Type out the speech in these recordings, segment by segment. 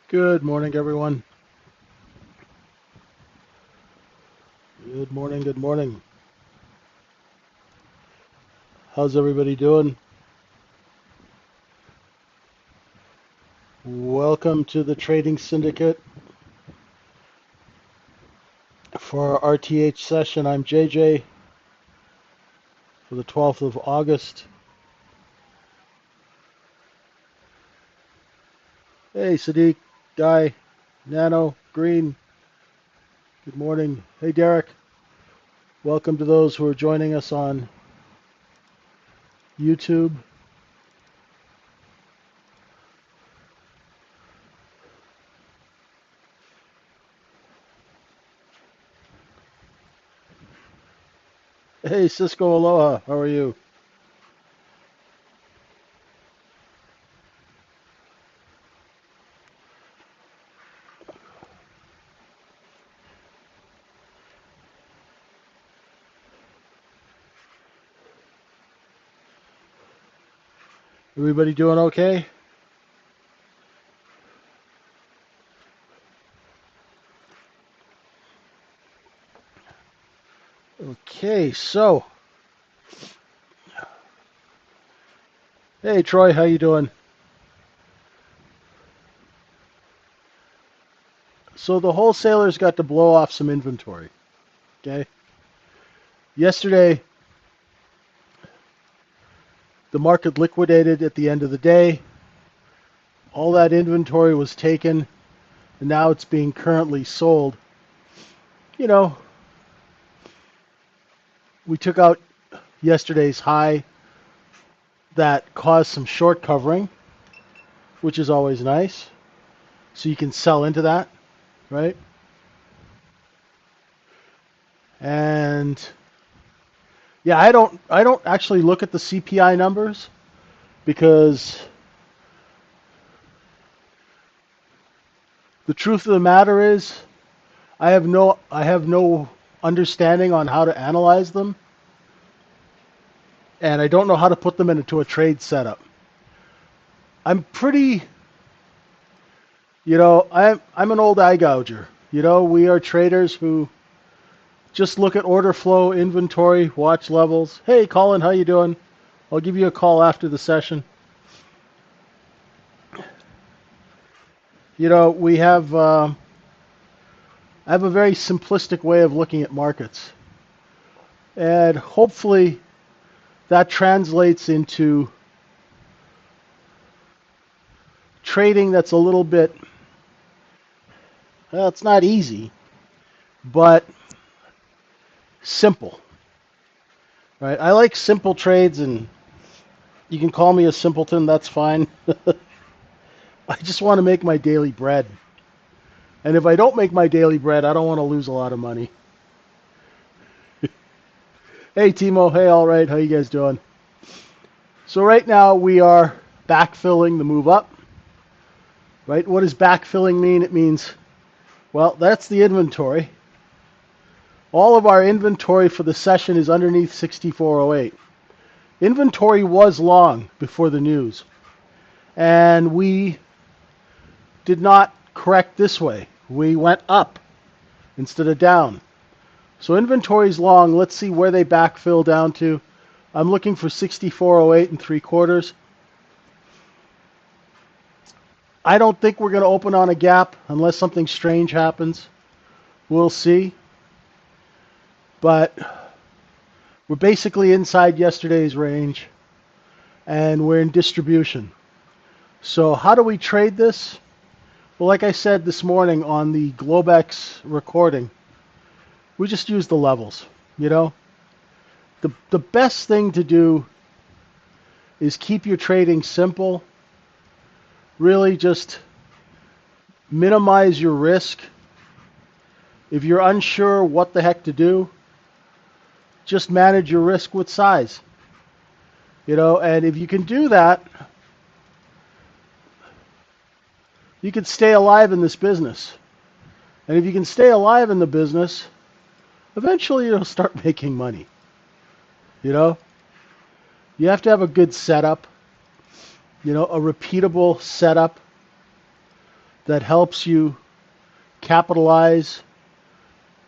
Good morning, everyone. Good morning, good morning. How's everybody doing? Welcome to the Trading Syndicate for our RTH session. I'm JJ for the 12th of August. Hey, Sadiq, Guy, Nano, Green, good morning. Hey, Derek. Welcome to those who are joining us on YouTube. Hey, Cisco Aloha, how are you? Everybody doing okay? Okay, so, hey, Troy, how you doing? So the wholesalers got to blow off some inventory, okay? Yesterday, the market liquidated at the end of the day. All that inventory was taken, and now it's being currently sold. You know, we took out yesterday's high that caused some short covering, which is always nice. So you can sell into that, right? And yeah, I don't actually look at the CPI numbers because the truth of the matter is I have no understanding on how to analyze them, and I don't know how to put them into a trade setup. I'm pretty, I'm an old eye gouger. We are traders who just look at order flow, inventory, watch levels. Hey, Colin, how you doing? I'll give you a call after the session. We have I have a very simplistic way of looking at markets, and hopefully that translates into trading that's a little bit. Well, it's not easy, but simple. Right? I like simple trades, and you can call me a simpleton. That's fine. I just want to make my daily bread. And if I don't make my daily bread, I don't want to lose a lot of money. Hey, Timo. Hey, all right. How you guys doing? So right now we are backfilling the move up. Right? What does backfilling mean? It means, well, that's the inventory. All of our inventory for the session is underneath 6408. Inventory was long before the news, and we did not correct this way. We went up instead of down. So inventory is long. Let's see where they backfill down to. I'm looking for 6408 and 3/4. I don't think we're going to open on a gap unless something strange happens. We'll see. But we're basically inside yesterday's range, and we're in distribution. So how do we trade this? Well, like I said this morning on the Globex recording, we just use the levels. You know, the best thing to do is keep your trading simple. Really just minimize your risk. If you're unsure what the heck to do, just manage your risk with size. And if you can do that, you can stay alive in this business. And if you can stay alive in the business, eventually you'll start making money. You know, you have to have a good setup, a repeatable setup. that helps you capitalize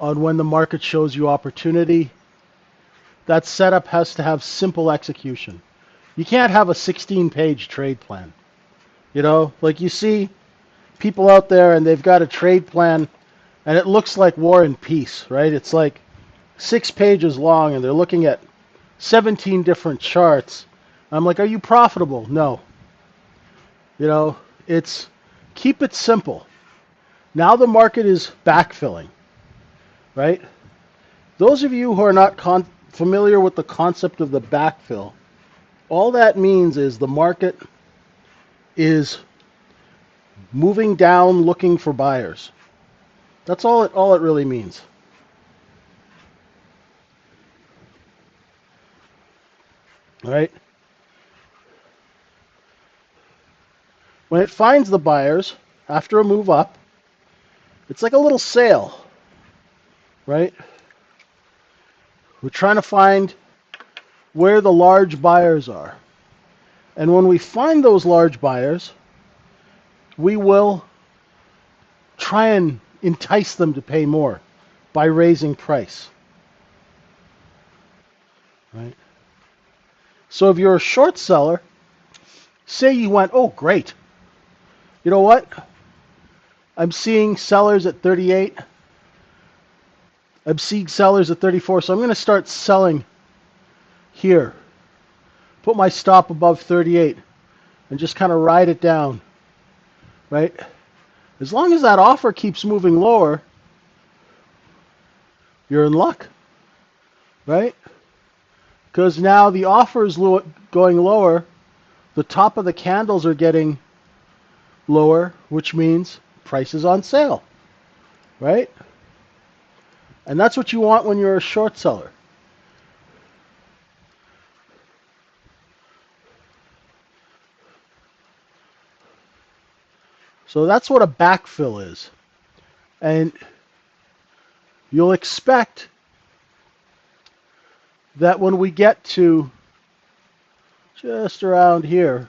on when the market shows you opportunity. That setup has to have simple execution. You can't have a 16-page trade plan. You know, like you see people out there and they've got a trade plan and it looks like War and Peace, right? It's like 6 pages long and they're looking at 17 different charts. I'm like, are you profitable? No. You know, it's keep it simple. Now the market is backfilling, right? Those of you who are not familiar with the concept of the backfill, all that means is the market is moving down looking for buyers. That's all it really means. All right? When it finds the buyers after a move up, it's like a little sale, right? We're trying to find where the large buyers are. And when we find those large buyers, we will try and entice them to pay more by raising price. Right? So if you're a short seller, say you went, oh, great. You know what? I'm seeing sellers at 38. I'm seeing sellers at 34. So I'm going to start selling here. Put my stop above 38 and just kind of ride it down. Right? As long as that offer keeps moving lower, you're in luck. Right? Because now the offer is going lower. The top of the candles are getting lower, which means price is on sale. Right? And that's what you want when you're a short seller. So that's what a backfill is. And you'll expect that when we get to just around here,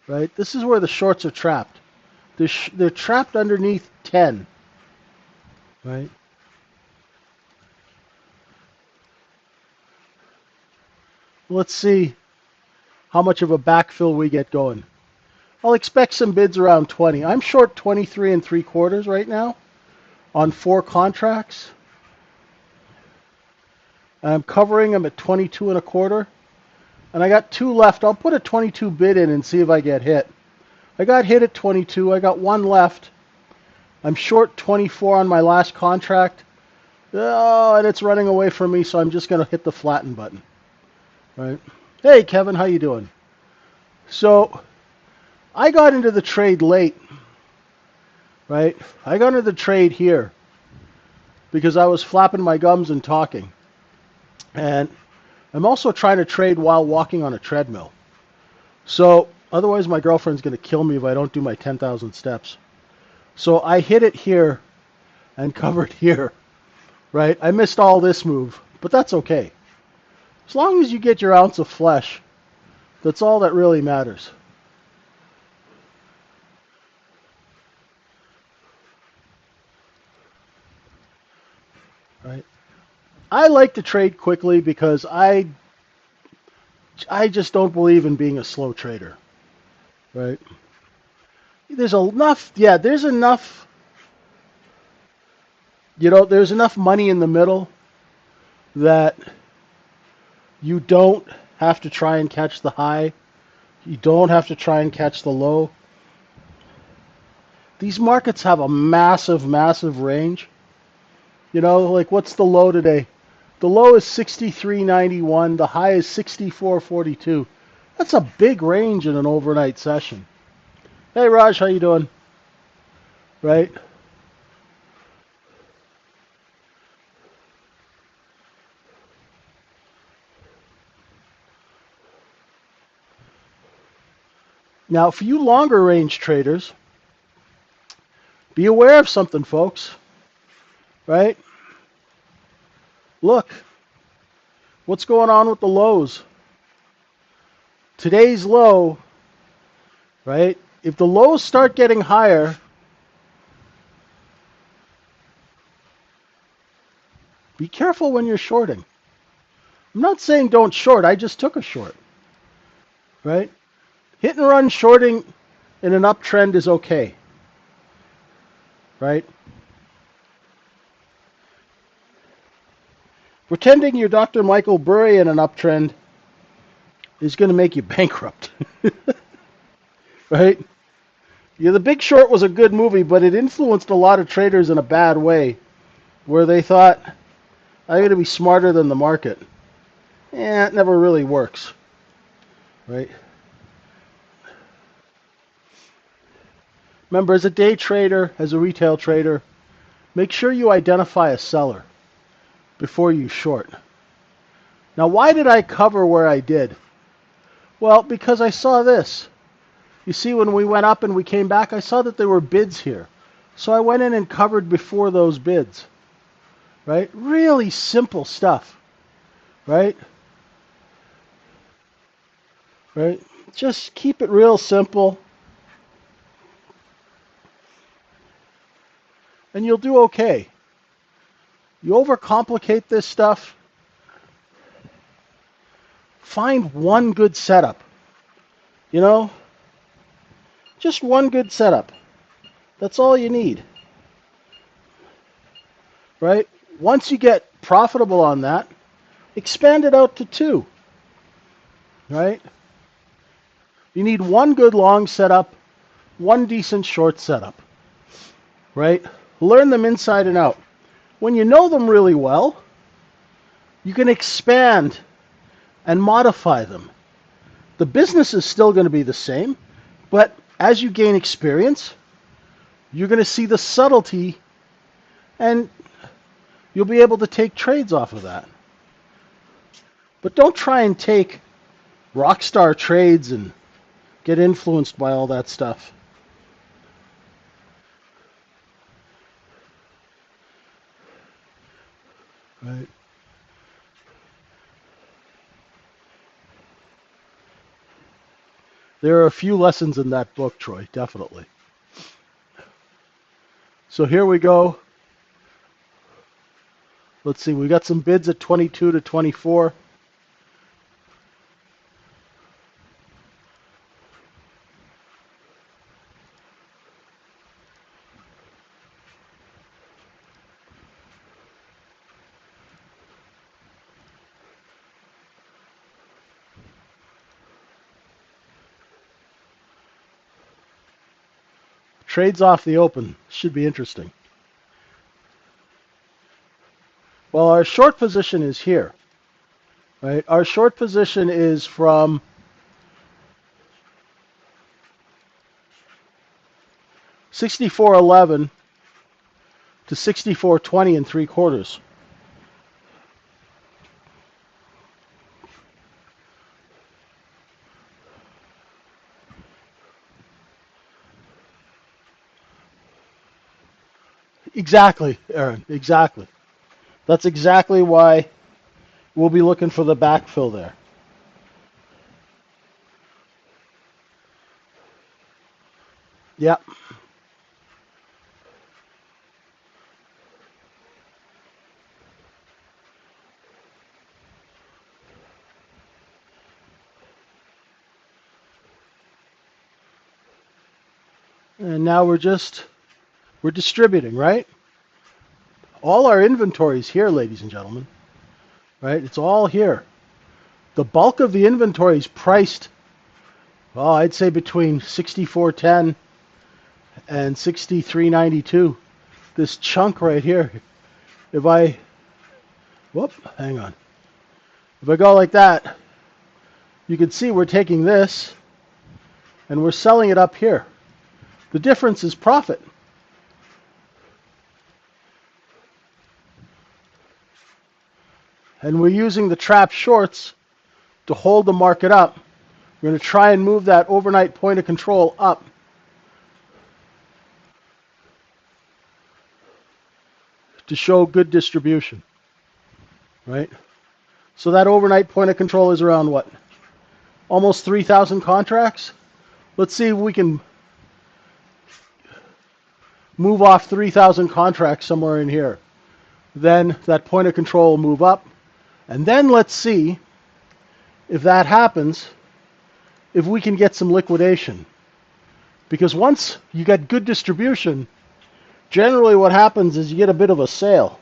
right, this is where the shorts are trapped. They're trapped underneath 10, right? Let's see how much of a backfill we get going. I'll expect some bids around 20. I'm short 23 and 3/4 right now on 4 contracts. I'm covering them at 22 and 1/4. And I got 2 left. I'll put a 22 bid in and see if I get hit. I got hit at 22. I got 1 left. I'm short 24 on my last contract. Oh, and it's running away from me, so I'm just going to hit the flatten button. Right? Hey, Kevin, how you doing? So I got into the trade late. Right? I got into the trade here because I was flapping my gums and talking. And I'm also trying to trade while walking on a treadmill. So otherwise my girlfriend's going to kill me if I don't do my 10,000 steps. So I hit it here and covered here, right? I missed all this move, but that's okay. As long as you get your ounce of flesh, that's all that really matters. Right? I like to trade quickly because I just don't believe in being a slow trader. Right? There's enough, there's enough, there's enough money in the middle that you don't have to try and catch the high. You don't have to try and catch the low. These markets have a massive, massive range. Like what's the low today? The low is 63.91. The high is 64.42. That's a big range in an overnight session. Hey, Raj, how you doing? Right? Now, for you longer range traders, be aware of something, folks. Right? Look, what's going on with the lows? Today's low, right? If the lows start getting higher, Be careful when you're shorting. I'm not saying don't short. I just took a short, right? Hit and run shorting in an uptrend is okay, right? Pretending you're Dr. Michael Burry in an uptrend is going to make you bankrupt, right? Yeah, The Big Short was a good movie, but it influenced a lot of traders in a bad way, where they thought, I'm going to be smarter than the market. It never really works, right? Remember, as a day trader, as a retail trader, make sure you identify a seller before you short. Now, why did I cover where I did? Well, because I saw this. You see, when we went up and we came back, I saw that there were bids here. So I went in and covered before those bids, right? Really simple stuff, right? Right? Just keep it real simple, and you'll do okay. You overcomplicate this stuff, find one good setup. You know, just one good setup. That's all you need, right? Once you get profitable on that, expand it out to two, right? You need one good long setup, one decent short setup, right? Learn them inside and out. When you know them really well, you can expand and modify them. The business is still going to be the same, but as you gain experience, you're going to see the subtlety and you'll be able to take trades off of that. But don't try and take rock star trades and get influenced by all that stuff. Right. There are a few lessons in that book, Troy, definitely. So here we go. Let's see, we got some bids at 22 to 24. Trades off the open. Should be interesting. Well, our short position is here, right? Our short position is from 64.11 to 64.20 and 3/4. Exactly, Aaron. Exactly. That's exactly why we'll be looking for the backfill there. Yep. And now we're distributing, right? All our inventory is here, ladies and gentlemen. Right? It's all here. The bulk of the inventory is priced, well, I'd say between 64.10 and 63.92. This chunk right here. If I, hang on. If I go like that, you can see we're taking this and we're selling it up here. The difference is profit. And we're using the trap shorts to hold the market up. We're going to try and move that overnight point of control up. To show good distribution, right? So that overnight point of control is around what? Almost 3,000 contracts? Let's see if we can move off 3,000 contracts somewhere in here. then that point of control will move up. And then let's see if that happens, if we can get some liquidation. Because once you get good distribution, generally what happens is you get a bit of a sale.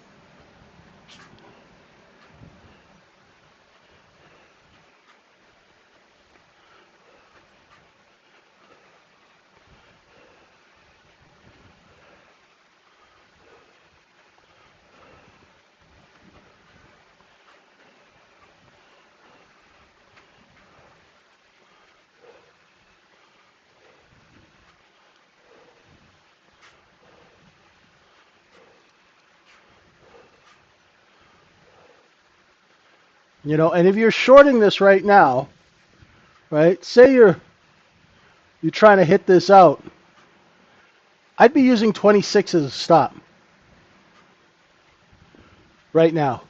You know, and if you're shorting this right now, right, say you're trying to hit this out, I'd be using 26 as a stop right now,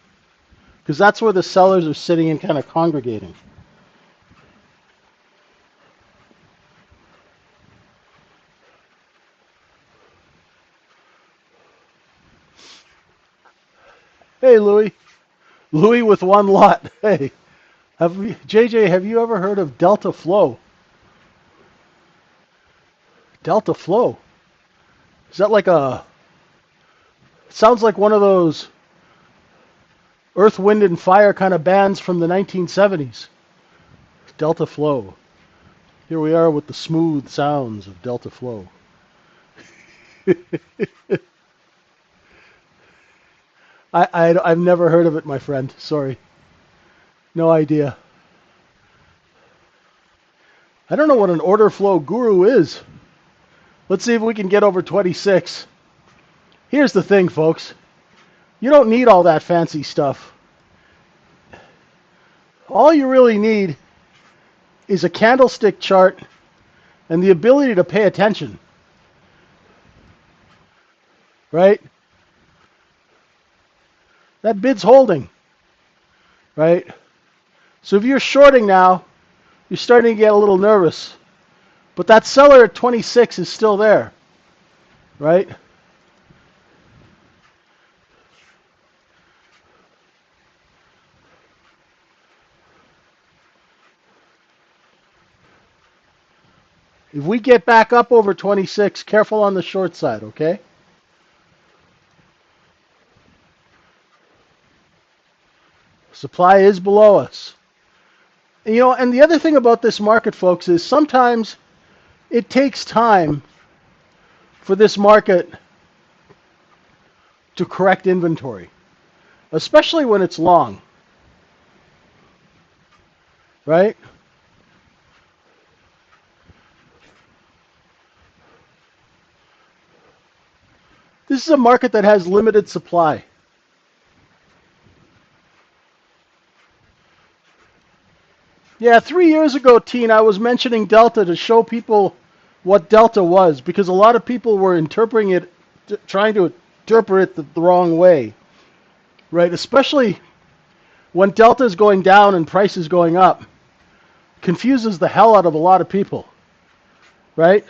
because that's where the sellers are sitting and kind of congregating. Hey, Louis. Louis with one lot. Hey, JJ, have you ever heard of Delta Flow? Delta Flow. Is that like a... Sounds like one of those Earth, Wind, and Fire kind of bands from the 1970s. Delta Flow. Here we are with the smooth sounds of Delta Flow. I've never heard of it, my friend. Sorry. No idea. I don't know what an order flow guru is. Let's see if we can get over 26. Here's the thing, folks. You don't need all that fancy stuff. All you really need is a candlestick chart and the ability to pay attention. Right? That bid's holding. Right? So if you're shorting now, you're starting to get a little nervous. But that seller at 26 is still there. Right? If we get back up over 26, careful on the short side, okay? Supply is below us. You know, and the other thing about this market, folks, is sometimes it takes time for this market to correct inventory, especially when it's long, right? This is a market that has limited supply. Yeah, 3 years ago, Teen, I was mentioning Delta to show people what Delta was because a lot of people were interpreting it, trying to interpret it the wrong way, right? Especially when Delta is going down and price is going up, confuses the hell out of a lot of people, right?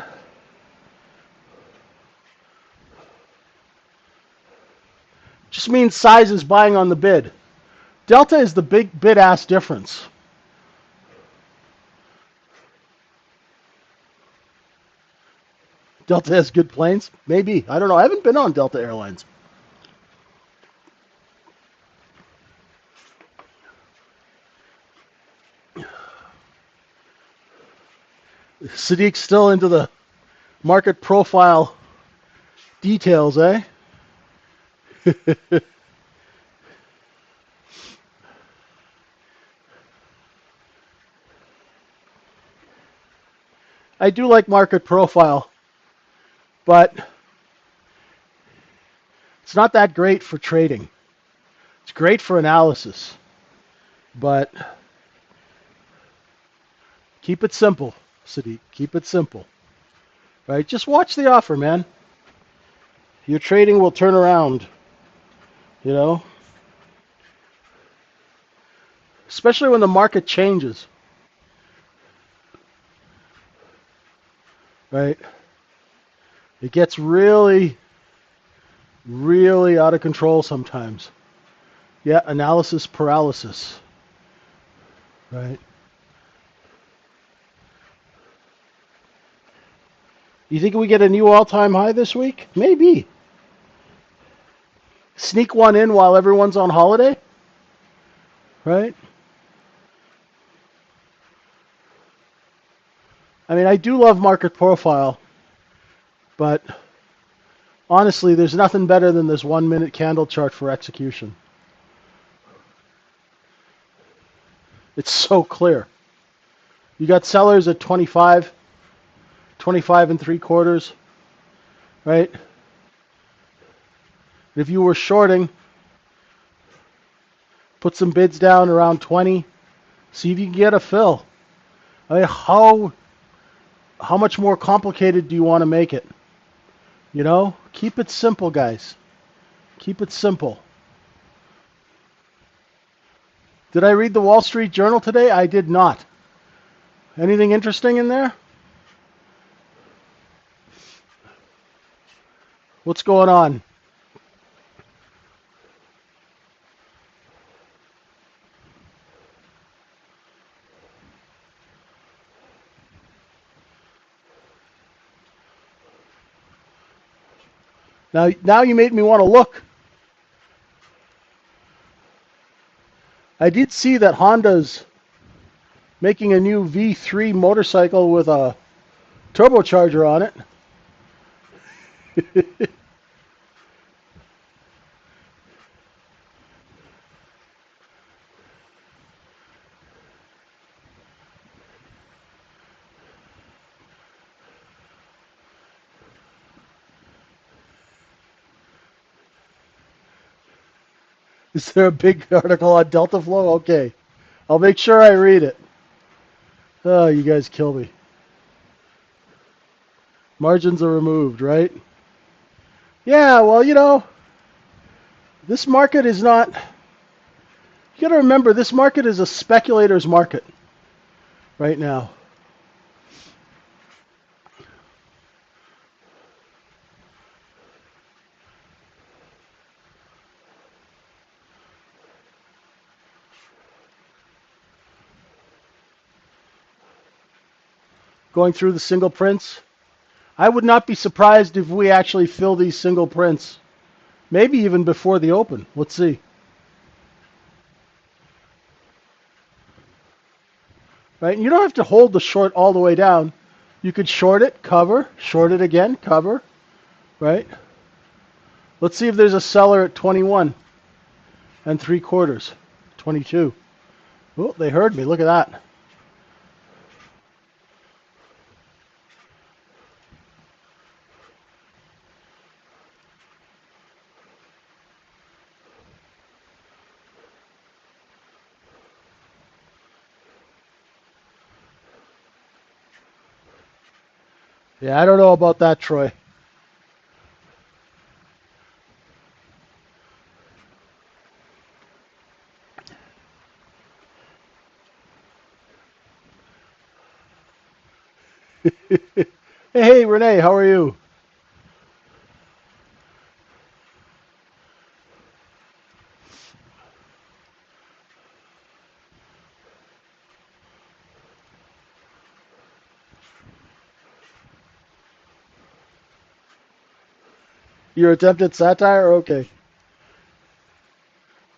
Just means size is buying on the bid. Delta is the big bid-ask difference. Delta has good planes? Maybe. I don't know. I haven't been on Delta Airlines. Sadiq's still into the market profile details, eh? I do like market profile, but it's not that great for trading. It's great for analysis, but keep it simple, Sadiq. Keep it simple, right? Just watch the offer, man. Your trading will turn around, you know? Especially when the market changes, right? It gets really Really out of control sometimes. Yeah, analysis paralysis. Right. You think we get a new all-time high this week? Maybe. Sneak one in while everyone's on holiday? Right? I mean, I do love market profile, but honestly, there's nothing better than this 1 minute candle chart for execution. It's so clear. You got sellers at 25, 25 and 3/4, right? If you were shorting, put some bids down around 20, see if you can get a fill. I mean, how much more complicated do you want to make it? You know, keep it simple, guys. Keep it simple. Did I read the Wall Street Journal today? I did not. Anything interesting in there? What's going on? Now you made me want to look. I did see that Honda's making a new V3 motorcycle with a turbocharger on it. Is there a big article on Delta Flow? Okay. I'll make sure I read it. Oh, you guys kill me. Margins are removed, right? Yeah, well, this market is not. You got to remember, this market is a speculator's market right now. Going through the single prints. I would not be surprised if we actually fill these single prints. Maybe even before the open. Let's see. Right? And you don't have to hold the short all the way down. You could short it, cover, short it again, cover, right? Let's see if there's a seller at 21 and 3/4, 22. Oh, they heard me. Look at that. Yeah, I don't know about that, Troy. Hey, Renee, how are you? Your attempt at satire? Okay.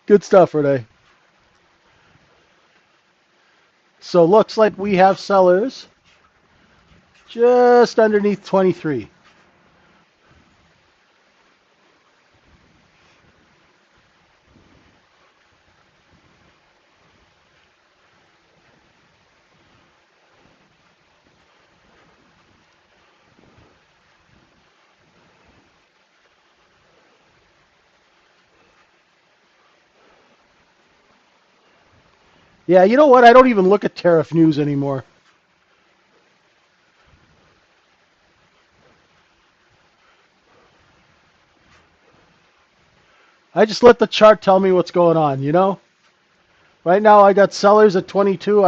Good stuff, Renee. So looks like we have sellers just underneath 23. Yeah, you know what? I don't even look at tariff news anymore. I just let the chart tell me what's going on, you know? Right now I got sellers at 22.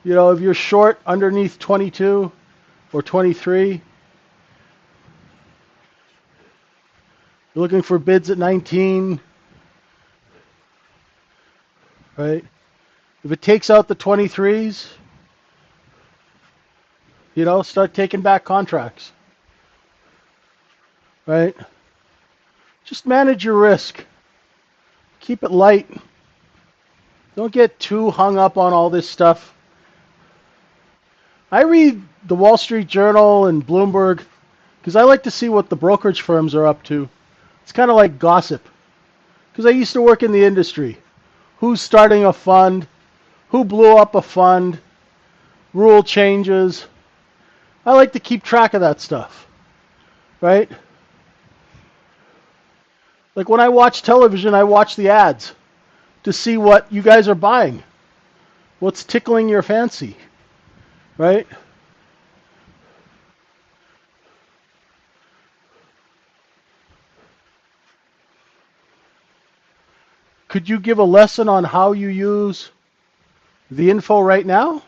If you're short underneath 22 or 23, You're looking for bids at 19, right? If it takes out the 23s, start taking back contracts, right? Just manage your risk. Keep it light. Don't get too hung up on all this stuff. I read the Wall Street Journal and Bloomberg because I like to see what the brokerage firms are up to. It's kind of like gossip because I used to work in the industry. Who's starting a fund? Who blew up a fund? Rule changes. I like to keep track of that stuff, right? Like when I watch television, I watch the ads to see what you guys are buying, what's tickling your fancy, right? Could you give a lesson on how you use the info right now?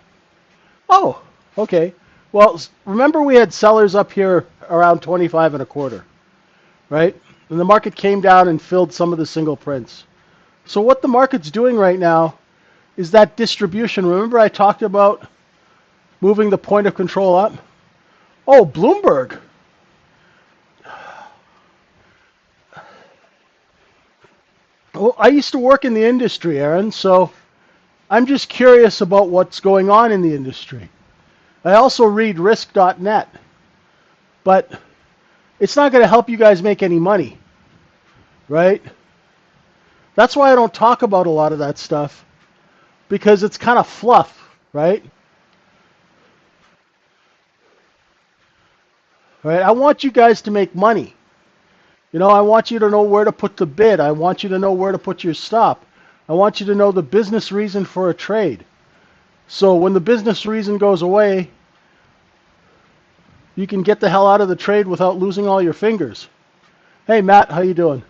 Oh, okay. Well, remember we had sellers up here around 25 and a quarter, right? And the market came down and filled some of the single prints. So what the market's doing right now is that distribution. Remember I talked about moving the point of control up? Oh, Bloomberg. Well, I used to work in the industry, Aaron, so I'm just curious about what's going on in the industry. I also read risk.net, but it's not going to help you guys make any money, right? That's why I don't talk about a lot of that stuff, because it's kind of fluff, right? Right? I want you guys to make money. I want you to know where to put the bid. I want you to know where to put your stop. I want you to know the business reason for a trade. So when the business reason goes away, you can get the hell out of the trade without losing all your fingers. Hey, Matt, how you doing?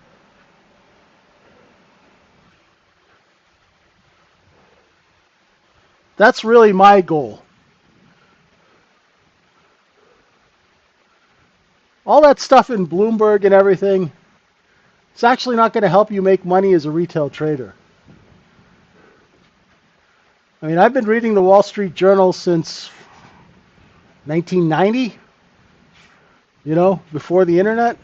That's really my goal. All that stuff in Bloomberg and everything, it's actually not going to help you make money as a retail trader. I mean, I've been reading the Wall Street Journal since 1990, before the internet.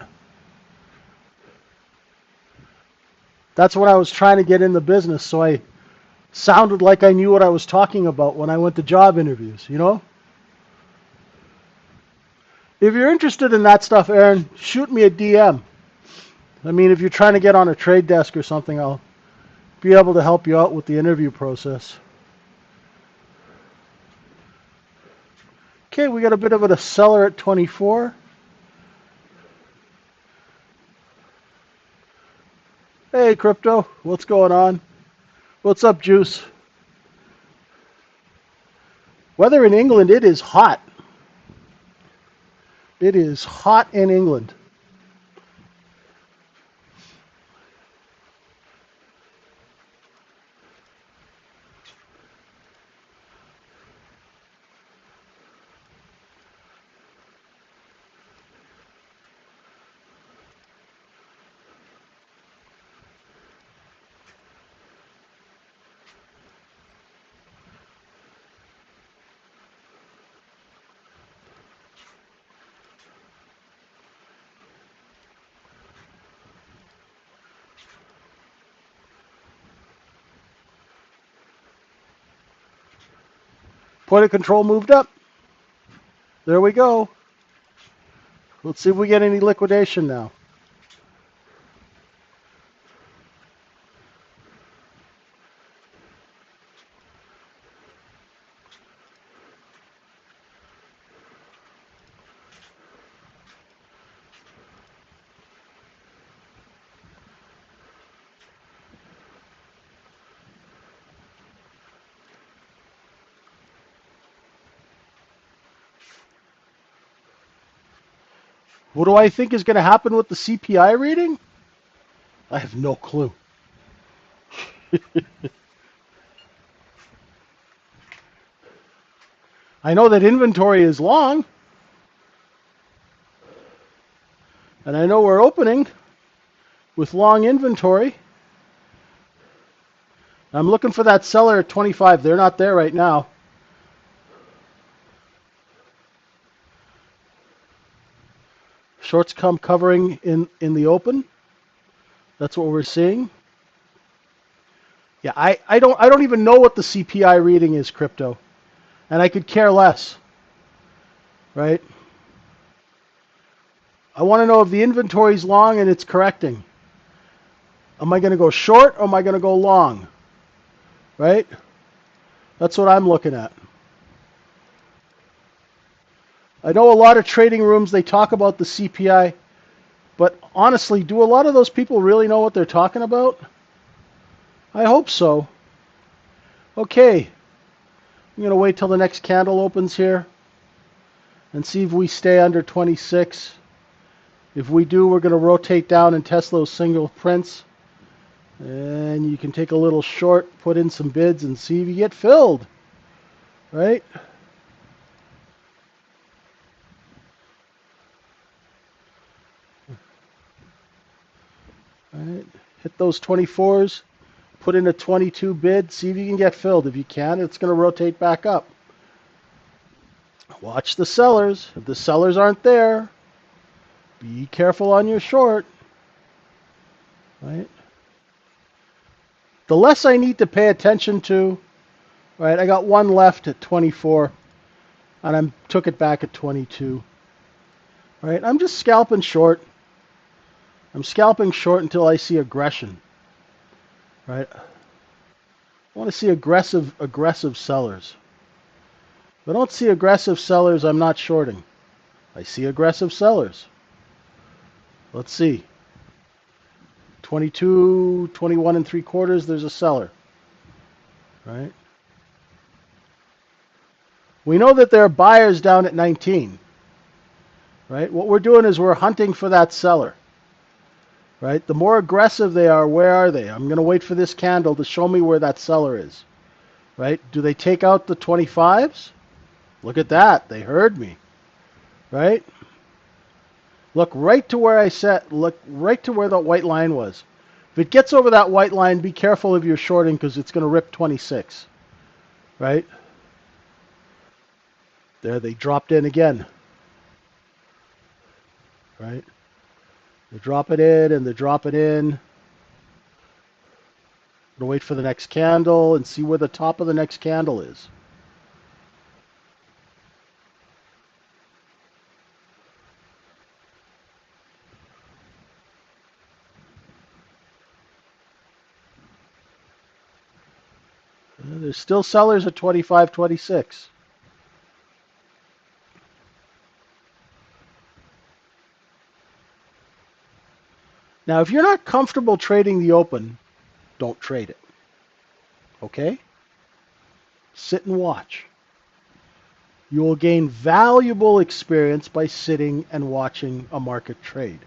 That's when I was trying to get in the business, so I sounded like I knew what I was talking about when I went to job interviews, If you're interested in that stuff, Aaron, shoot me a DM. I mean, if you're trying to get on a trade desk or something, I'll be able to help you out with the interview process. Okay, we got a bit of a seller at 24. Hey, Crypto, what's going on? What's up, Juice? Weather in England, it is hot. It is hot in England. Point of control moved up. There we go. Let's see if we get any liquidation now. What do I think is going to happen with the CPI reading? I have no clue. I know that inventory is long, and I know we're opening. with long inventory. I'm looking for that seller at 25. They're not there right now. Shorts come covering in the open. That's what we're seeing. Yeah, I don't even know what the CPI reading is, crypto. And I could care less. Right? I want to know if the inventory's long and it's correcting. Am I going to go short or am I going to go long? Right? That's what I'm looking at. I know a lot of trading rooms, they talk about the CPI, but honestly, do a lot of those people really know what they're talking about? I hope so. Okay, I'm going to wait till the next candle opens here and see if we stay under 26. If we do, we're going to rotate down and test those single prints. And you can take a little short, put in some bids, and see if you get filled. Right? Right. Hit those 24s, put in a 22 bid, see if you can get filled. If you can, it's going to rotate back up. Watch the sellers. If the sellers aren't there, be careful on your short. Right? The less I need to pay attention to, right? I got one left at 24, and I took it back at 22. Right? I'm just scalping short. I'm scalping short until I see aggression. Right? I want to see aggressive sellers. If I don't see aggressive sellers, I'm not shorting. I see aggressive sellers. Let's see. 22, 21 and 3/4, there's a seller. Right? We know that there are buyers down at 19. Right? What we're doing is we're hunting for that seller. Right? The more aggressive they are, where are they? I'm going to wait for this candle to show me where that seller is. Right? Do they take out the 25s? Look at that. They heard me. Right? Look right to where I set. Look right to where that white line was. If it gets over that white line, be careful if you're shorting because it's going to rip 26. Right? There, they dropped in again. Right? They drop it in and they drop it in. I'm going to wait for the next candle and see where the top of the next candle is. There's still sellers at 25, 26. Now, if you're not comfortable trading the open, don't trade it. Okay? Sit and watch. You will gain valuable experience by sitting and watching a market trade.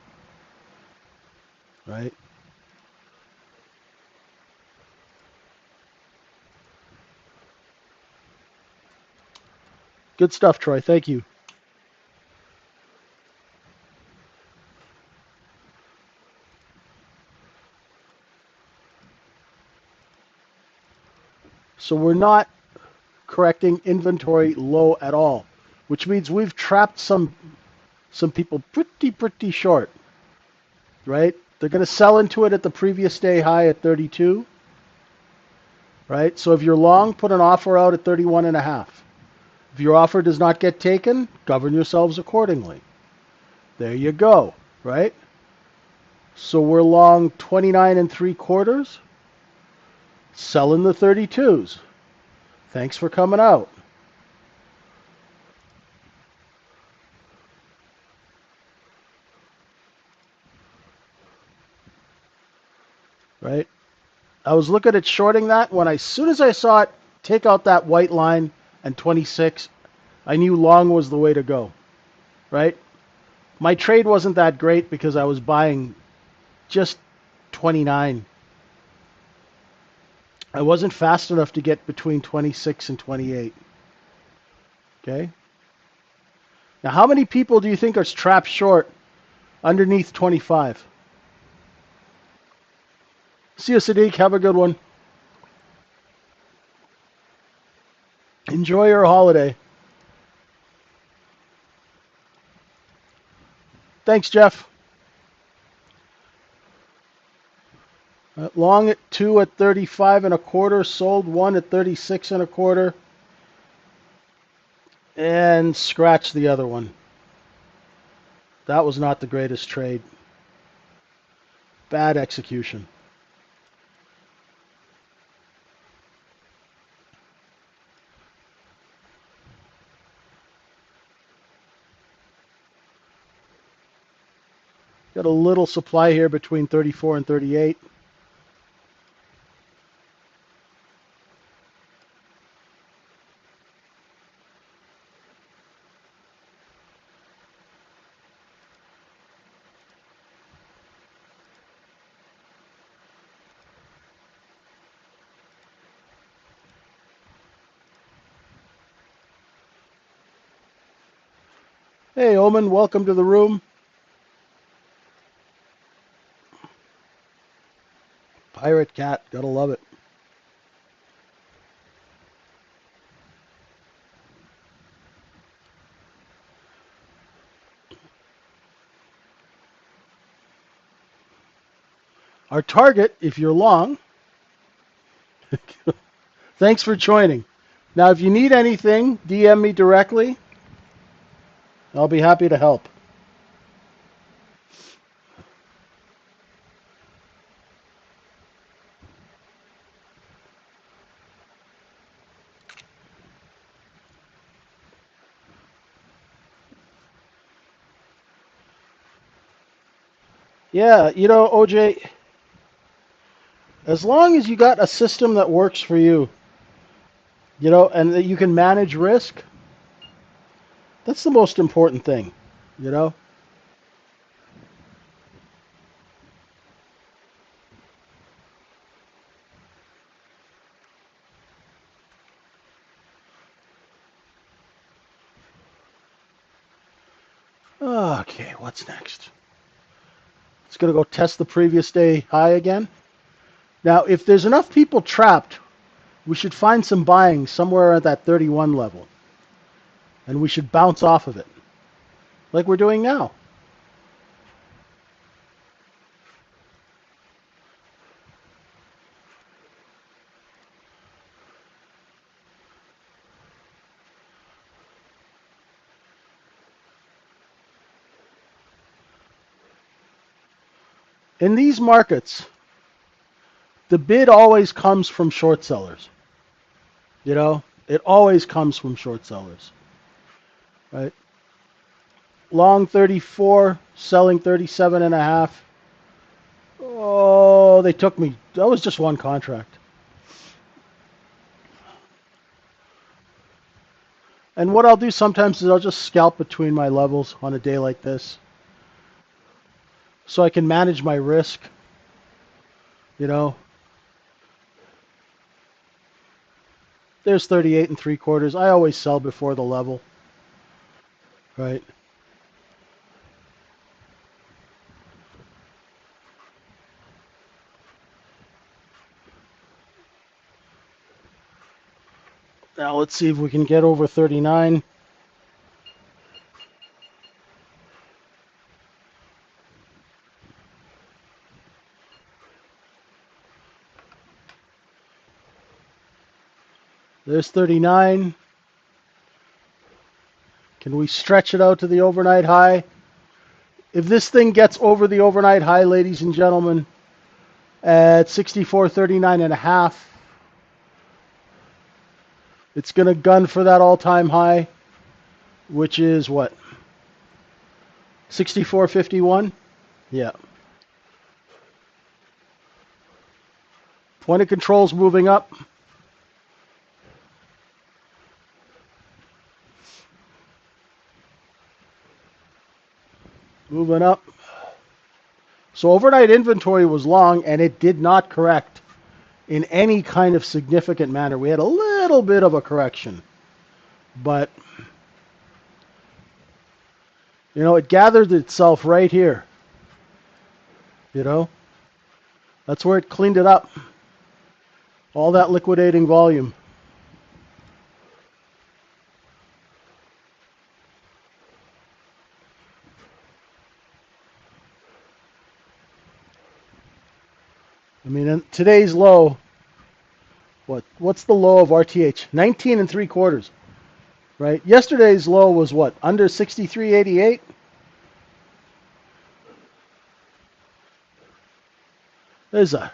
Right? Good stuff, Troy. Thank you. So we're not correcting inventory low at all, which means we've trapped some people pretty short, right? They're going to sell into it at the previous day high at 32, right? So if you're long, put an offer out at 31 and a half. If your offer does not get taken, govern yourselves accordingly. There you go, right? So we're long 29 and 3/4, selling the 32s. Thanks for coming out. Right? I was looking at shorting that when as soon as I saw it take out that white line and 26, I knew long was the way to go. Right? My trade wasn't that great because I was buying just 29. I wasn't fast enough to get between 26 and 28. Okay? Now, how many people do you think are trapped short underneath 25? See you, Sadiq. Have a good one. Enjoy your holiday. Thanks, Jeff. Long at 2 at 35 and a quarter, sold 1 at 36 and a quarter, and scratched the other one. That was not the greatest trade. Bad execution. Got a little supply here between 34 and 38. Hey, Omen, welcome to the room. Pirate cat, gotta love it. Our target, if you're long, thanks for joining. Now, if you need anything, DM me directly. I'll be happy to help. Yeah, OJ, as long as you got a system that works for you, and that you can manage risk, that's the most important thing, you know? Okay, what's next? It's going to go test the previous day high again. Now, if there's enough people trapped, we should find some buying somewhere at that 31 level. And we should bounce off of it, like we're doing now. In these markets, the bid always comes from short sellers. It always comes from short sellers, right? Long 34, selling 37 and a half. Oh, they took me. That was just one contract. And what I'll do sometimes is I'll just scalp between my levels on a day like this so I can manage my risk, you know. There's 38 and three quarters. I always sell before the level, right? Now let's see if we can get over 39. There's 39. Can we stretch it out to the overnight high? If this thing gets over the overnight high, ladies and gentlemen, at 64.39 and a half, it's going to gun for that all-time high, which is what? 64.51? Yeah. Point of control's moving up. Moving up. So overnight inventory was long, and it did not correct in any kind of significant manner. We had a little bit of a correction, but it gathered itself right here. You know, That's where it cleaned it up. All that liquidating volume. I mean, today's low, what's the low of RTH? 19 and 3/4, right? Yesterday's low was what? Under 63.88? There's a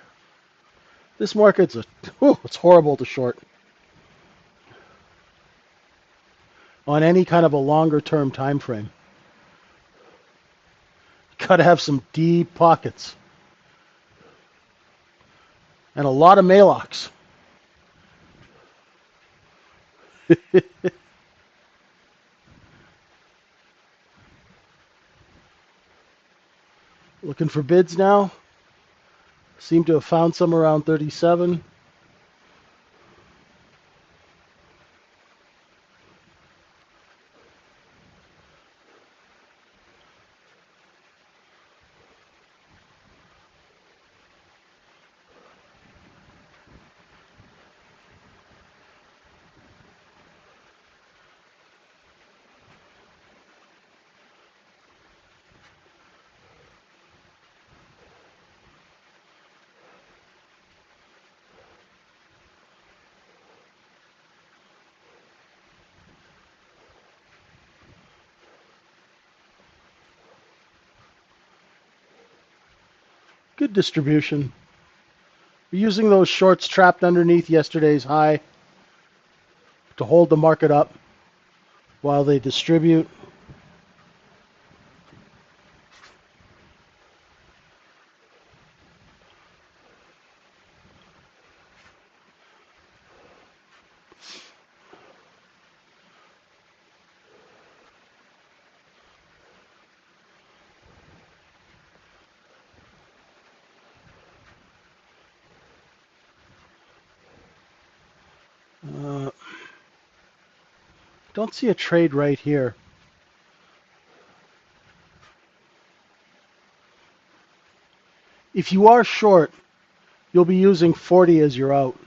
This market's it's horrible to short on any kind of a longer term time frame. Got to have some deep pockets and a lot of Malox. Looking for bids now. Seem to have found some around 37. Good distribution. We're using those shorts trapped underneath yesterday's high to hold the market up while they distribute. Don't see a trade right here. If you are short, you'll be using 40 as your out.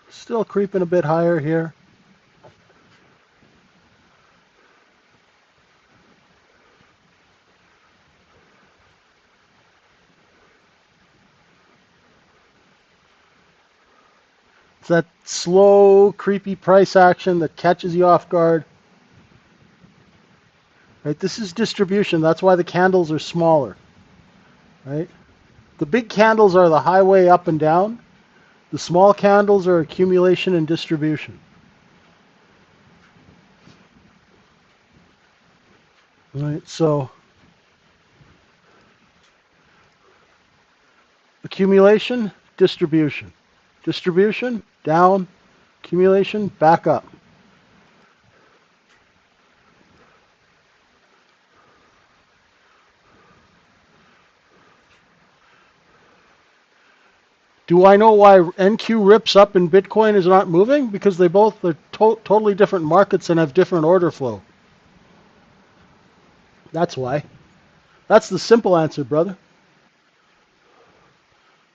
Still creeping a bit higher here. It's that slow, creepy price action that catches you off guard. Right? This is distribution. That's why the candles are smaller. Right? The big candles are the highway up and down. The small candles are accumulation and distribution. Right? So accumulation, distribution. Distribution, down, accumulation, back up. Do I know why NQ rips up and Bitcoin is not moving? Because they both are totally different markets and have different order flow. That's why. That's the simple answer, brother.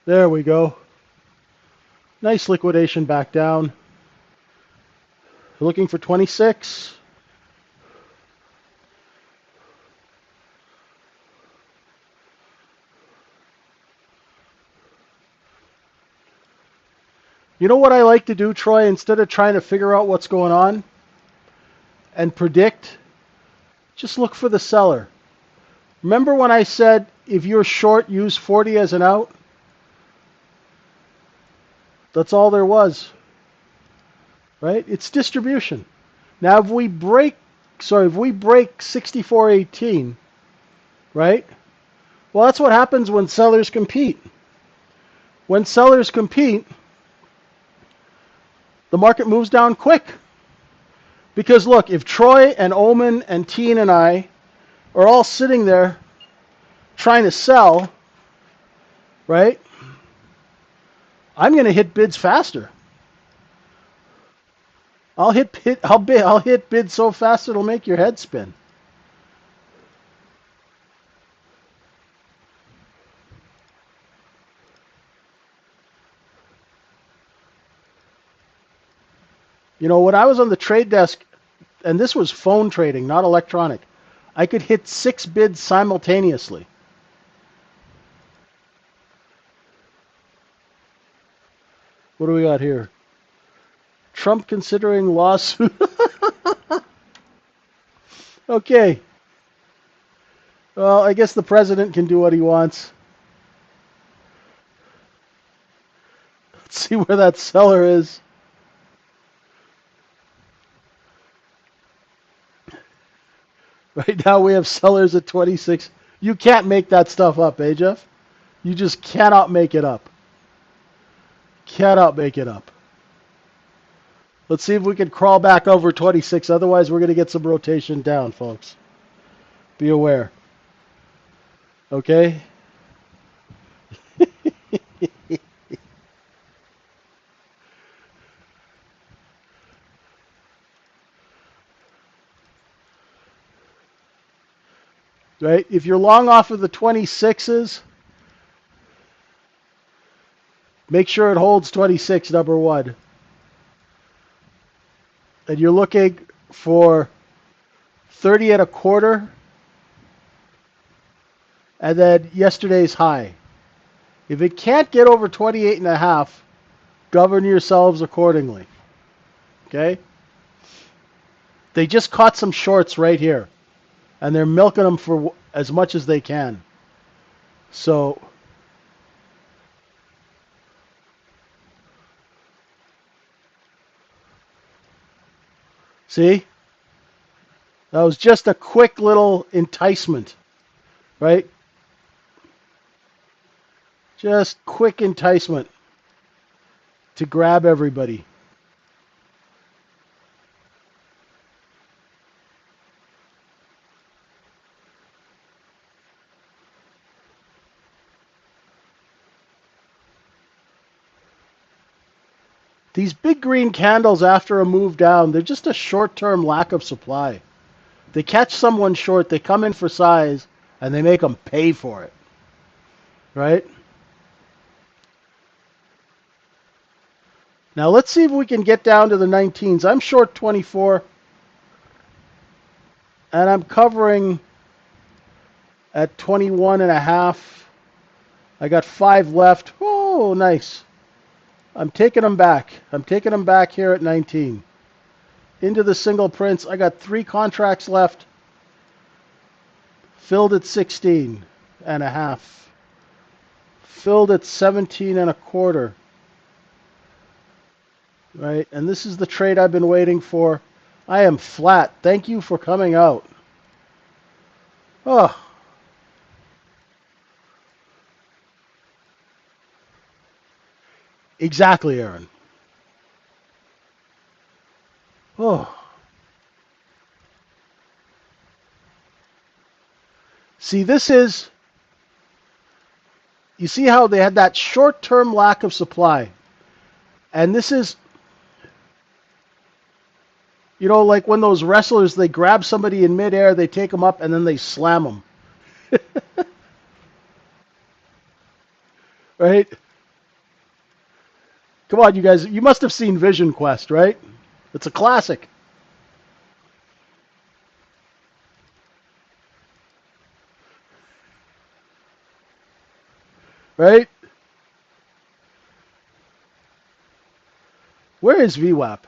There we go. Nice liquidation back down. Looking for 26. You know what I like to do, Troy? Instead of trying to figure out what's going on and predict, just look for the seller. Remember when I said if you're short, use 40 as an out? That's all there was. Right? It's distribution. Now, if we break if we break 64.18, right? Well, that's what happens when sellers compete. When sellers compete, the market moves down quick. Because look, if Troy and Omen and Teen and I are all sitting there trying to sell, right? I'm going to hit bids faster. I'll hit bids so fast it'll make your head spin. You know, when I was on the trade desk, and this was phone trading, not electronic, I could hit 6 bids simultaneously. What do we got here? Trump considering lawsuit. Okay. Well, I guess the president can do what he wants. Let's see where that seller is. Right now we have sellers at 26. You can't make that stuff up, eh, Jeff? You just cannot make it up. Cannot make it up. Let's see if we can crawl back over 26. Otherwise, we're going to get some rotation down, folks. Be aware. Okay? Right? If you're long off of the 26s, make sure it holds 26, number one. And you're looking for 30 and a quarter, and then yesterday's high. If it can't get over 28 and a half, govern yourselves accordingly. Okay? They just caught some shorts right here, and they're milking them for as much as they can. So, see? That was just a quick little enticement, right? Just quick enticement to grab everybody. These big green candles after a move down, they're just a short-term lack of supply. They catch someone short, they come in for size, and they make them pay for it, right? Now let's see if we can get down to the 19s. I'm short 24, and I'm covering at 21 and a half. I got 5 left. Oh, nice. I'm taking them back. I'm taking them back here at 19. Into the single prints. I got 3 contracts left. Filled at 16 and a half. Filled at 17 and a quarter. Right? And this is the trade I've been waiting for. I am flat. Thank you for coming out. Oh, exactly, Aaron. Oh. See, this is, you see how they had that short-term lack of supply. And this is, you know, like when those wrestlers, they grab somebody in midair, they take them up, and then they slam them. Right? Come on, you guys. You must have seen Vision Quest, right? It's a classic. Right? Where is VWAP?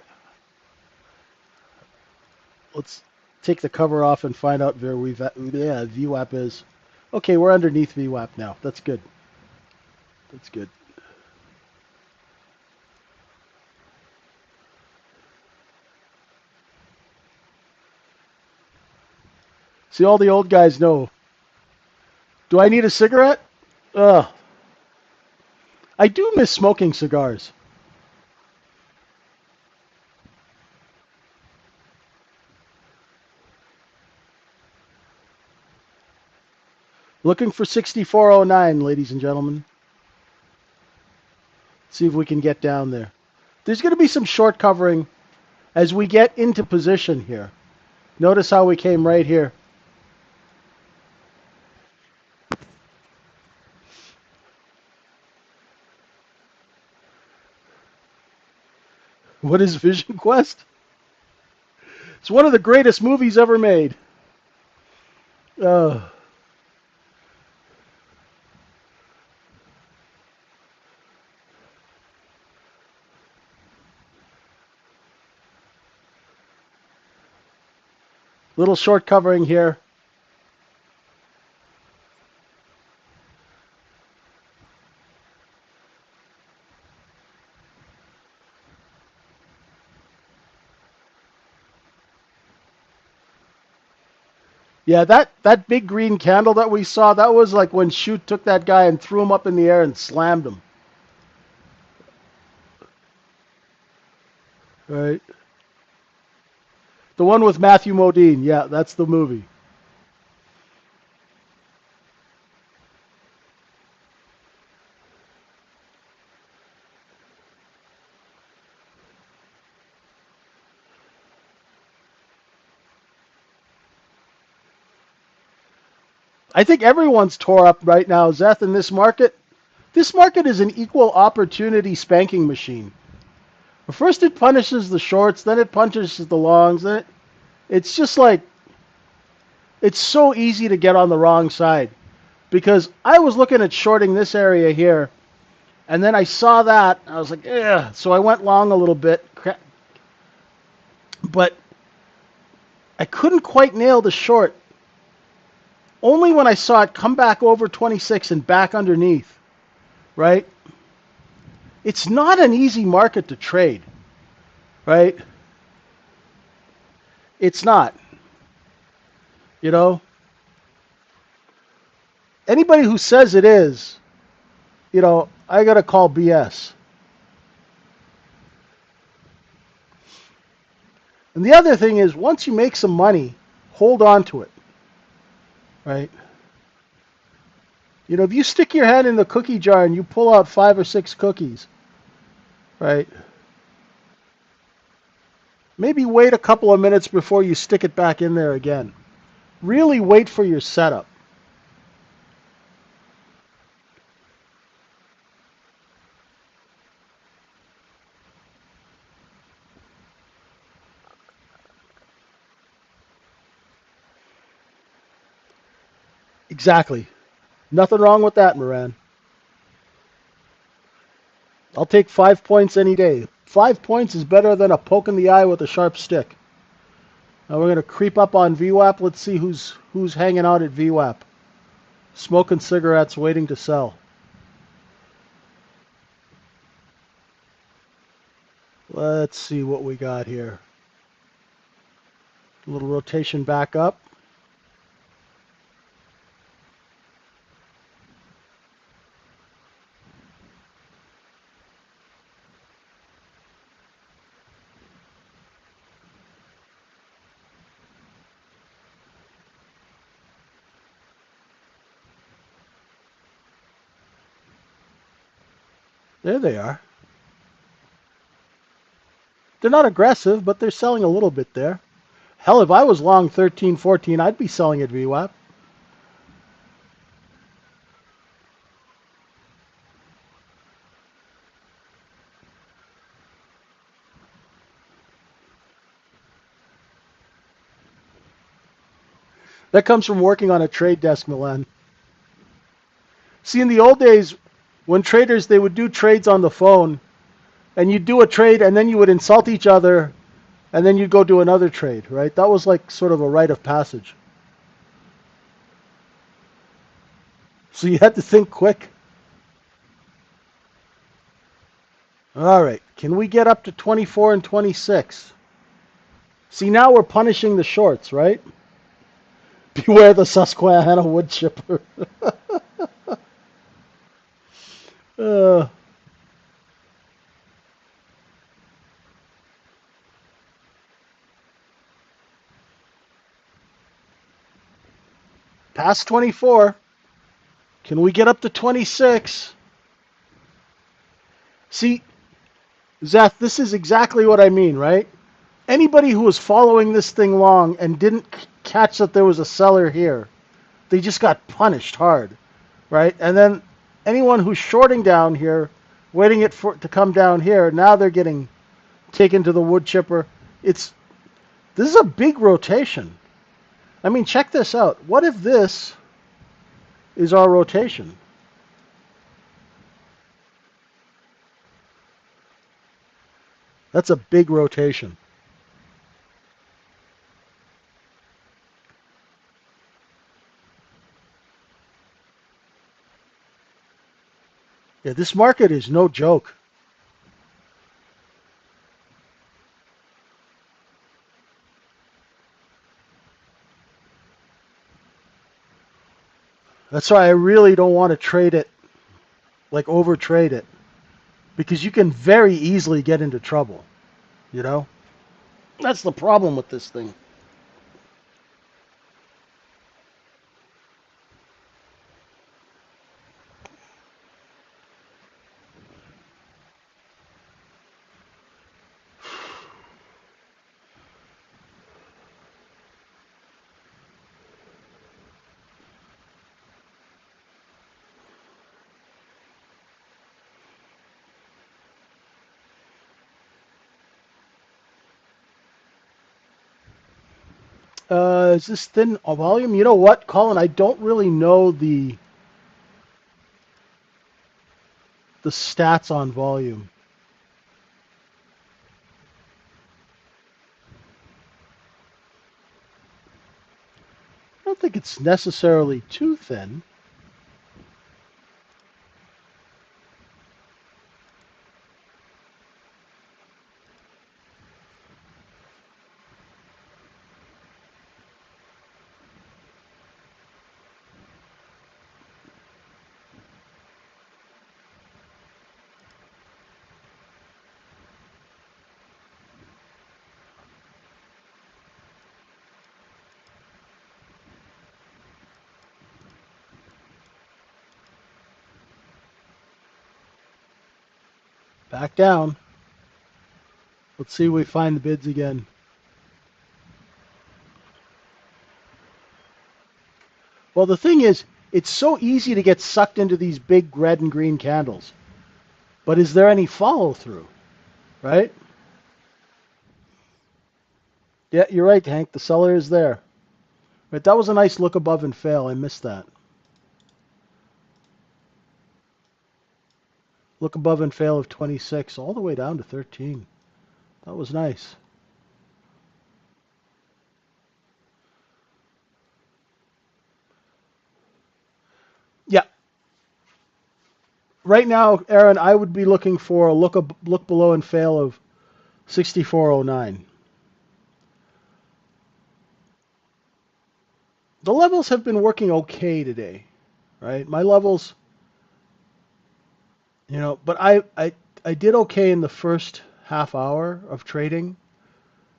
Let's take the cover off and find out where VWAP is. Okay, we're underneath VWAP now. That's good. That's good. See, all the old guys know. Do I need a cigarette? Ugh. I do miss smoking cigars. Looking for 6409, ladies and gentlemen. See if we can get down there. There's going to be some short covering as we get into position here. Notice how we came right here. What is Vision Quest? It's one of the greatest movies ever made. Uh, Little short covering here. Yeah, that big green candle that we saw, that was like when Shoot took that guy and threw him up in the air and slammed him. Right. The one with Matthew Modine. Yeah, that's the movie. I think everyone's tore up right now, Zeth, in this market. This market is an equal opportunity spanking machine. First it punishes the shorts, then it punishes the longs, it's just like it's so easy to get on the wrong side. Because I was looking at shorting this area here, and then I saw that, I was like, ugh. So I went long a little bit, but I couldn't quite nail the short. Only when I saw it come back over 26 and back underneath, right? It's not an easy market to trade, right? It's not. You know, anybody who says it is, I got to call BS. And the other thing is, once you make some money, hold on to it, right? If you stick your hand in the cookie jar and you pull out 5 or 6 cookies, right? Maybe wait a couple of minutes before you stick it back in there again. Really wait for your setup. Exactly. Nothing wrong with that, Moran. I'll take 5 points any day. 5 points is better than a poke in the eye with a sharp stick. Now we're going to creep up on VWAP. Let's see who's hanging out at VWAP. Smoking cigarettes, waiting to sell. Let's see what we got here. A little rotation back up. There they are. They're not aggressive, but they're selling a little bit there. Hell, if I was long 13, 14, I'd be selling at VWAP. That comes from working on a trade desk, Milan. See, in the old days, when traders, they would do trades on the phone, and you'd do a trade, and then you would insult each other, and then you'd go do another trade, right? That was like sort of a rite of passage. So you had to think quick. All right, can we get up to 24 and 26? See, now we're punishing the shorts, right? Beware the Susquehanna wood chipper. uh, past 24. Can we get up to 26? See, Zeth, this is exactly what I mean, right? Anybody who was following this thing long and didn't catch that there was a seller here, they just got punished hard, right? And then anyone who's shorting down here, waiting it for to come down here, now they're getting taken to the wood chipper. This is a big rotation. I mean, check this out. What if this is our rotation? That's a big rotation. Yeah, this market is no joke. That's why I really don't want to trade it, like over trade it, because you can very easily get into trouble, you know? That's the problem with this thing. Is this thin a volume? You know what, Colin? I don't really know the stats on volume. I don't think it's necessarily too thin. Back down. Let's see if we find the bids again. Well, the thing is, it's so easy to get sucked into these big red and green candles. But is there any follow through, right? Yeah, you're right, Hank. The seller is there. Right, that was a nice look above and fail. I missed that. Look above and fail of 26 all the way down to 13. That was nice. Yeah, right now, Aaron, I would be looking for a look below and fail of 6409. The levels have been working okay today, right? My levels, but I did okay in the first half hour of trading.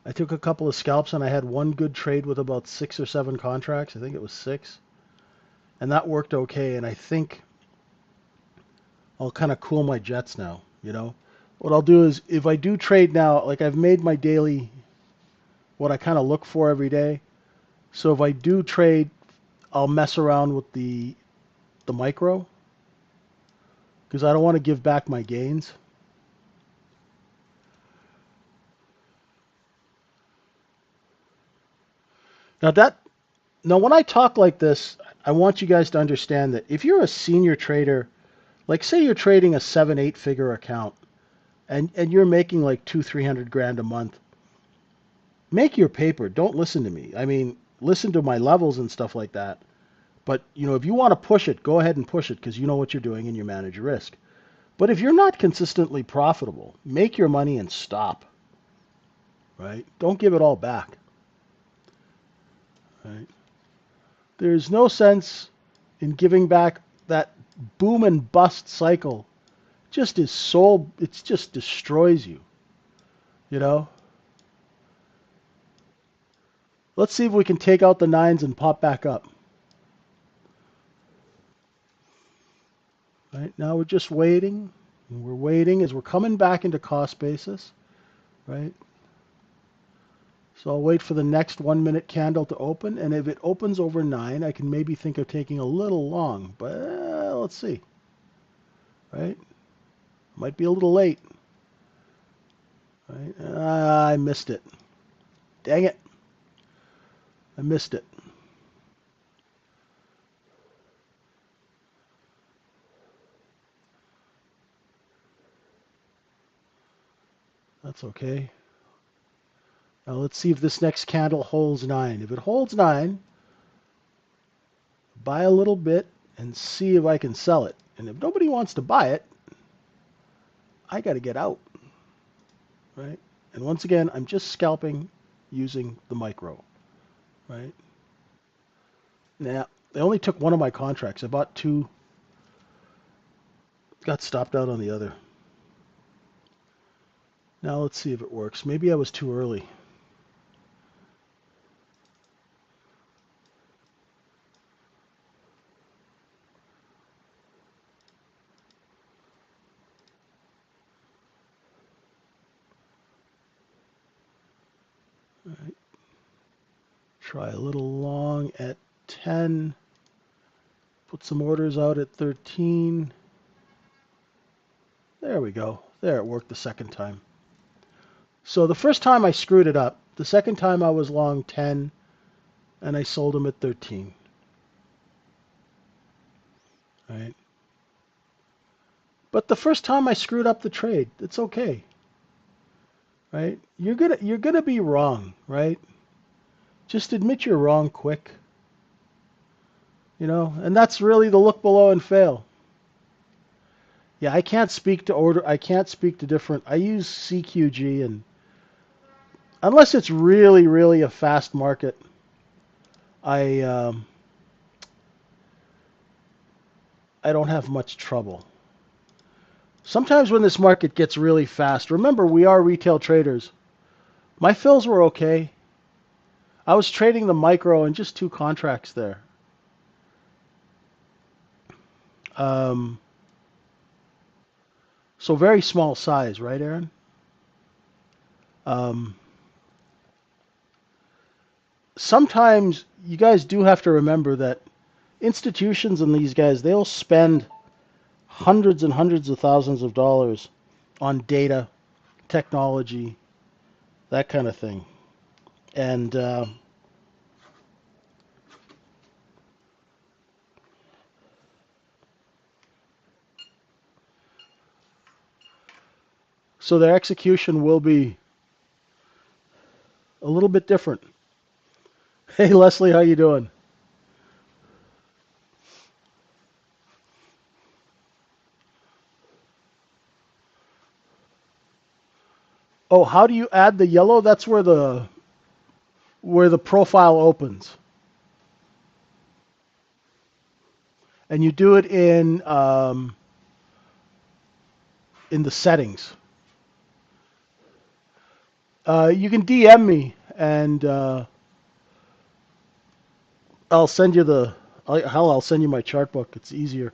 I took a couple of scalps and I had one good trade with about 6 or 7 contracts. I think it was 6. And that worked okay. And I think I'll kind of cool my jets now. What I'll do is if I do trade now, like I've made my daily, what I kind of look for every day. So if I do trade, I'll mess around with the micro because I don't want to give back my gains. Now that now when I talk like this, I want you guys to understand that if you're a senior trader, like say you're trading a 7, 8 figure account and you're making like 200, 300 grand a month, make your paper. Don't listen to me. I mean, listen to my levels and stuff like that. But if you want to push it, go ahead and push it because you know what you're doing and you manage your risk. But if you're not consistently profitable, make your money and stop. Right? Don't give it all back. Right? There's no sense in giving back that boom and bust cycle. Just is so it just destroys you, you know? Let's see if we can take out the nines and pop back up. Right now we're just waiting. We're waiting as we're coming back into cost basis, right? So I'll wait for the next 1 minute candle to open, and if it opens over 9, I can maybe think of taking a little long, but let's see, right? Might be a little late, right? I missed it. Dang it. I missed it. That's okay. Now let's see if this next candle holds 9. If it holds 9, buy a little bit and see if I can sell it. And if nobody wants to buy it, I got to get out, right? And once again, I'm just scalping using the micro, right? Now, they only took one of my contracts. I bought two, got stopped out on the other. Now let's see if it works. Maybe I was too early. All right. Try a little long at 10. Put some orders out at 13. There we go. There, it worked the second time. So the first time I screwed it up. The second time I was long 10, and I sold them at 13. Right? But the first time I screwed up the trade, it's okay. Right? You're gonna be wrong, right? Just admit you're wrong quick. You know, and that's really the look below and fail. Yeah, I can't speak to order. I can't speak to different. I use CQG, and unless it's really, really a fast market, I I don't have much trouble. Sometimes when this market gets really fast, remember we are retail traders. My fills were okay. I was trading the micro and just two contracts there. Um, so very small size, right, Aaron? Um, Sometimes you guys do have to remember that institutions and these guys, they'll spend hundreds and hundreds of thousands of dollars on data, technology, that kind of thing. And so their execution will be a little bit different. Hey, Leslie, how you doing? Oh, how do you add the yellow? That's where the profile opens, and you do it in the settings. You can DM me, and I'll send you I'll send you my chart book. It's easier.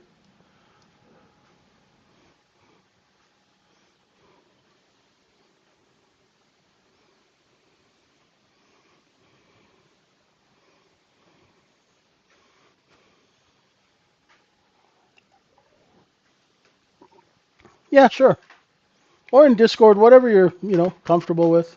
Yeah, sure. Or in Discord, whatever you're comfortable with.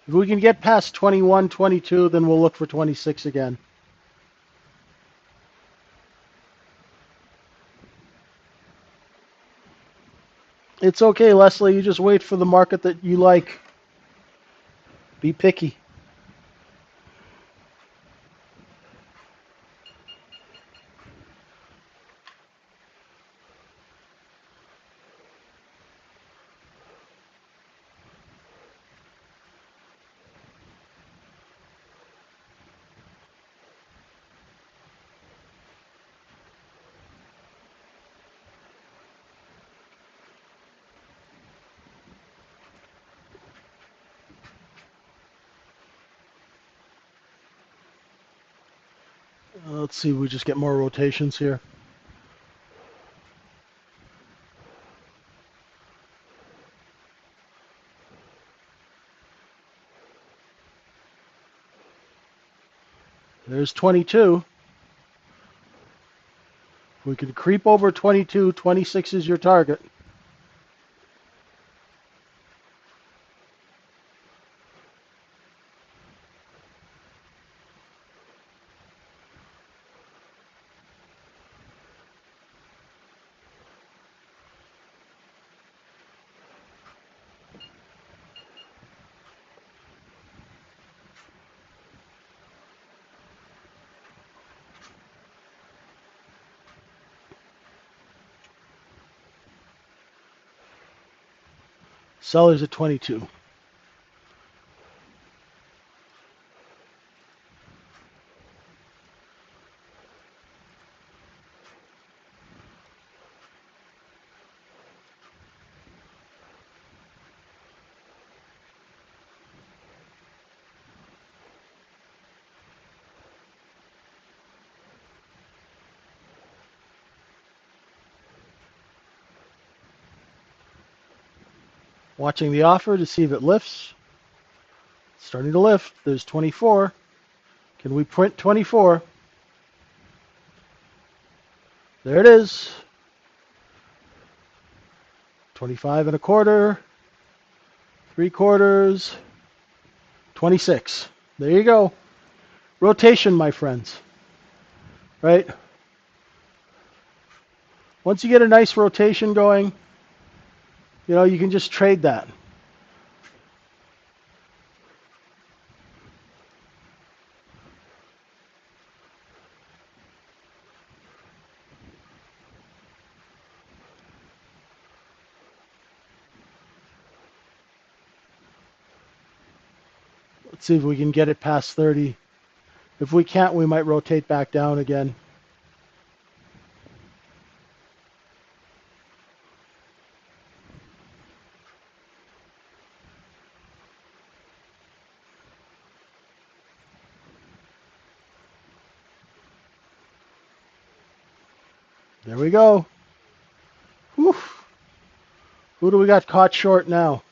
If we can get past 21, 22, then we'll look for 26 again. It's okay, Leslie. You just wait for the market that you like. Be picky. Let's see, we just get more rotations here. There's 22. If we can creep over 22, 26 is your target. Sellers at 22. Watching the offer to see if it lifts. It's starting to lift. There's 24. Can we print 24? There it is. 25 and a quarter. 3/4. 26. There you go. Rotation, my friends. Right? Once you get a nice rotation going, you can just trade that. Let's see if we can get it past 30. If we can't, we might rotate back down again. There we go. Whew. Who do we got caught short now?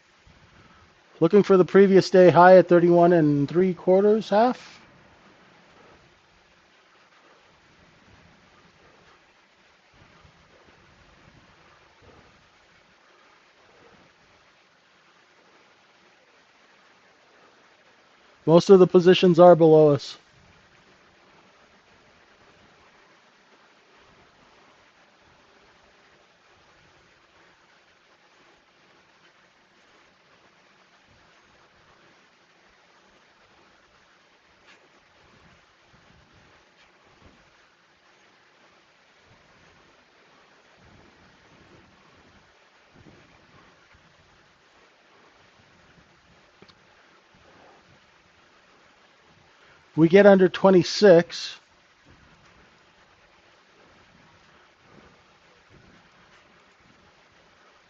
Looking for the previous day high at 31 3/4 half. Most of the positions are below us. We get under 26.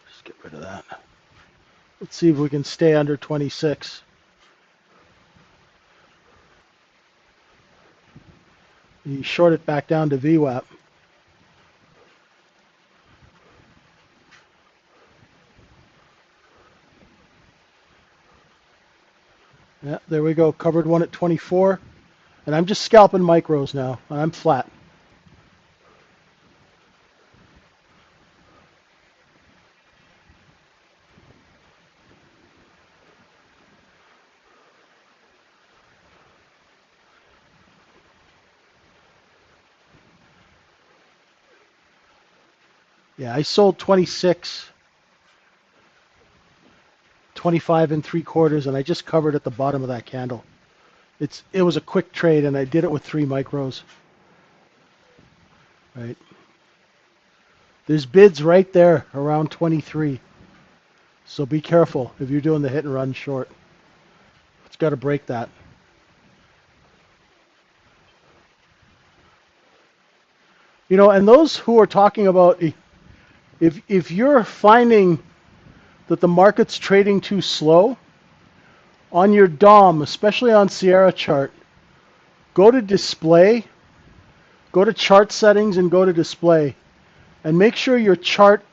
Just get rid of that. Let's see if we can stay under 26. You short it back down to VWAP. Yeah, there we go. Covered one at 24. And I'm just scalping micros now. I'm flat. Yeah, I sold 26. 25 and 3/4, and I just covered at the bottom of that candle. It was a quick trade, and I did it with 3 micros. Right. There's bids right there around 23. So be careful if you're doing the hit and run short. It's got to break that. You know, and those who are talking about, if you're finding that the market's trading too slow, on your DOM, especially on Sierra chart, go to display, go to chart settings and go to display, and make sure your chart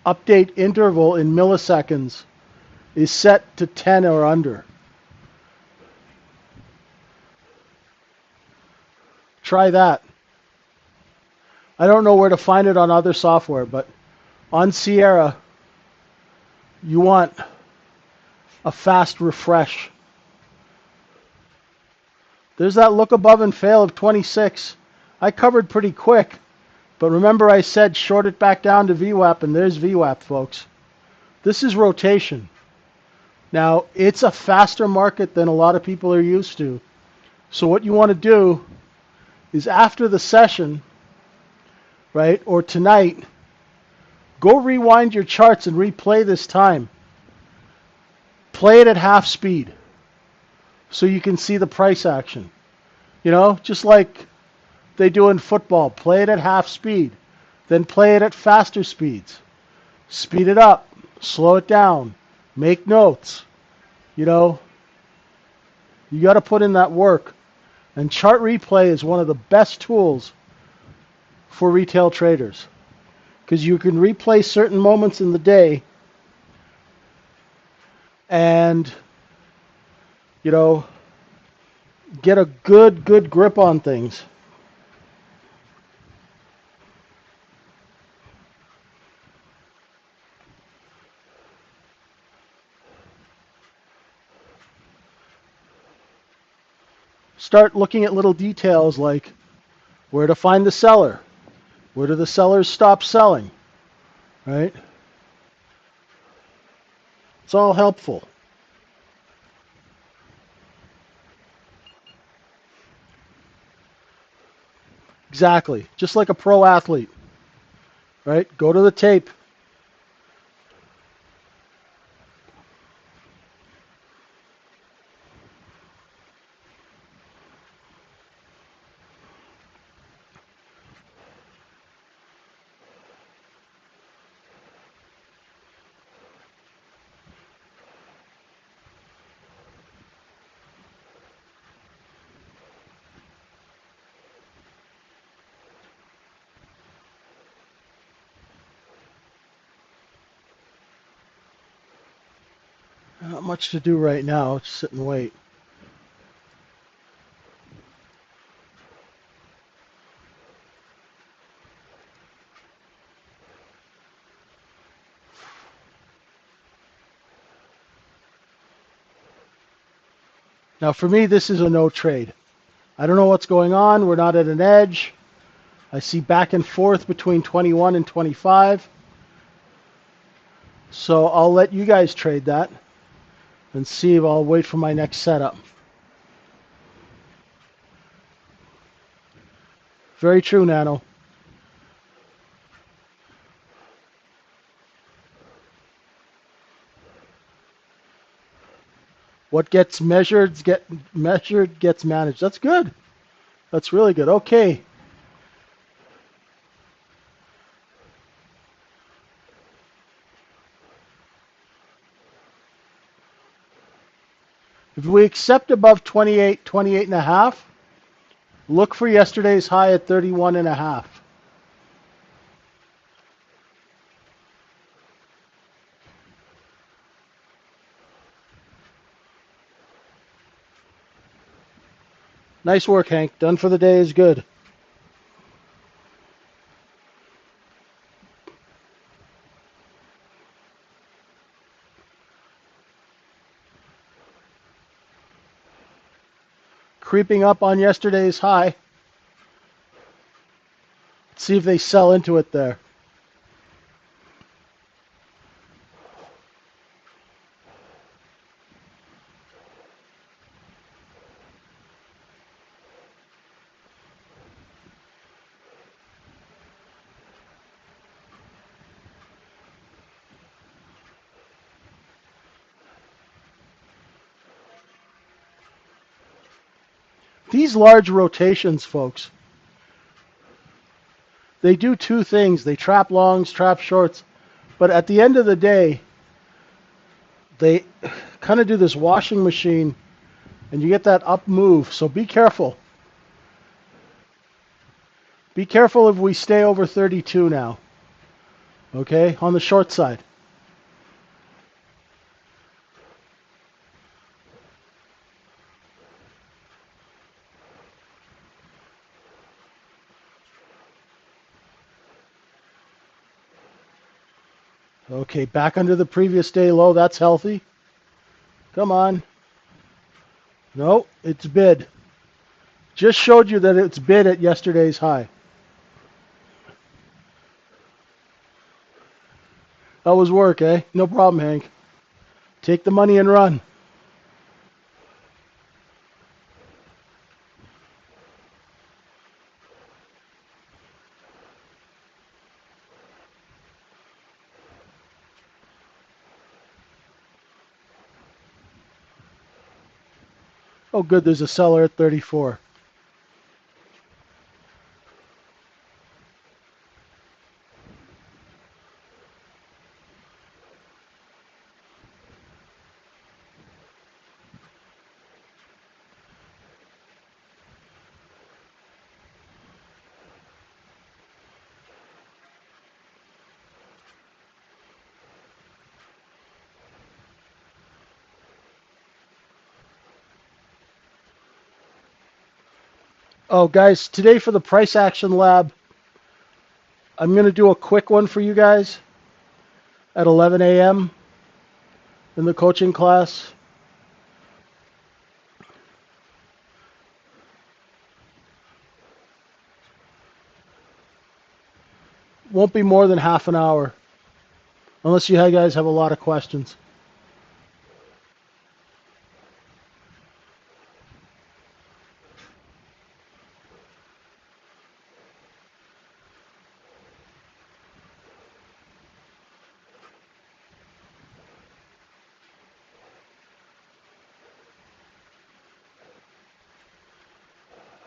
update interval in milliseconds is set to 10 or under. Try that. I don't know where to find it on other software, but on Sierra, you want a fast refresh. There's that look above and fail of 26. I covered pretty quick, but remember I said short it back down to VWAP, and there's VWAP, folks. This is rotation. Now, it's a faster market than a lot of people are used to. So what you want to do is after the session, right, or tonight, go rewind your charts and replay this time. Play it at half speed so you can see the price action. You know, just like they do in football. Play it at half speed. Then play it at faster speeds. Speed it up. Slow it down. Make notes. You know, you got to put in that work. And chart replay is one of the best tools for retail traders, because you can replay certain moments in the day and, you know, get a good grip on things. Start looking at little details like where to find the seller. Where do the sellers stop selling? Right? It's all helpful. Exactly. Just like a pro athlete. Right? Go to the tape. Not much to do right now. Just sit and wait. Now for me, this is a no trade. I don't know what's going on. We're not at an edge. I see back and forth between 21 and 25. So I'll let you guys trade that and see if I'll wait for my next setup. Very true, Nano. What gets measured gets managed. That's good. That's really good. Okay. If we accept above 28, 28 and a half, look for yesterday's high at 31 and a half. Nice work, Hank. Done for the day is good. Creeping up on yesterday's high. Let's see if they sell into it there. These large rotations, folks, they do two things. They trap longs, trap shorts, but at the end of the day, they kind of do this washing machine, and you get that up move. So be careful. Be careful if we stay over 32 now, okay, on the short side. Okay, back under the previous day low. That's healthy. Come on. No, it's bid. Just showed you that it's bid at yesterday's high. That was work, eh? No problem, Hank. Take the money and run. Oh, good, there's a seller at 34. Oh, guys, today for the price action lab, I'm going to do a quick one for you guys at 11 a.m. in the coaching class. Won't be more than half an hour, unless you guys have a lot of questions.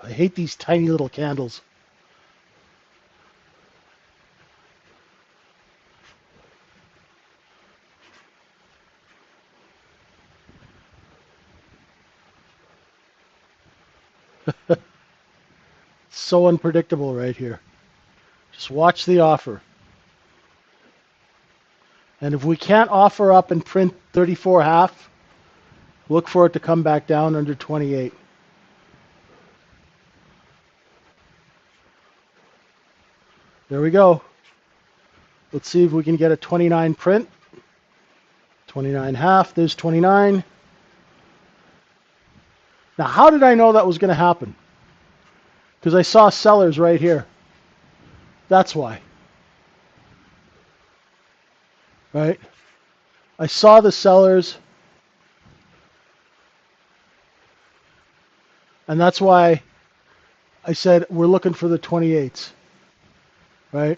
I hate these tiny little candles. So unpredictable right here. Just watch the offer. And if we can't offer up and print 34.5, look for it to come back down under 28. There we go. Let's see if we can get a 29 print. 29.5, there's 29. Now, how did I know that was going to happen? Because I saw sellers right here. That's why. Right? I saw the sellers, and that's why I said we're looking for the 28s. Right?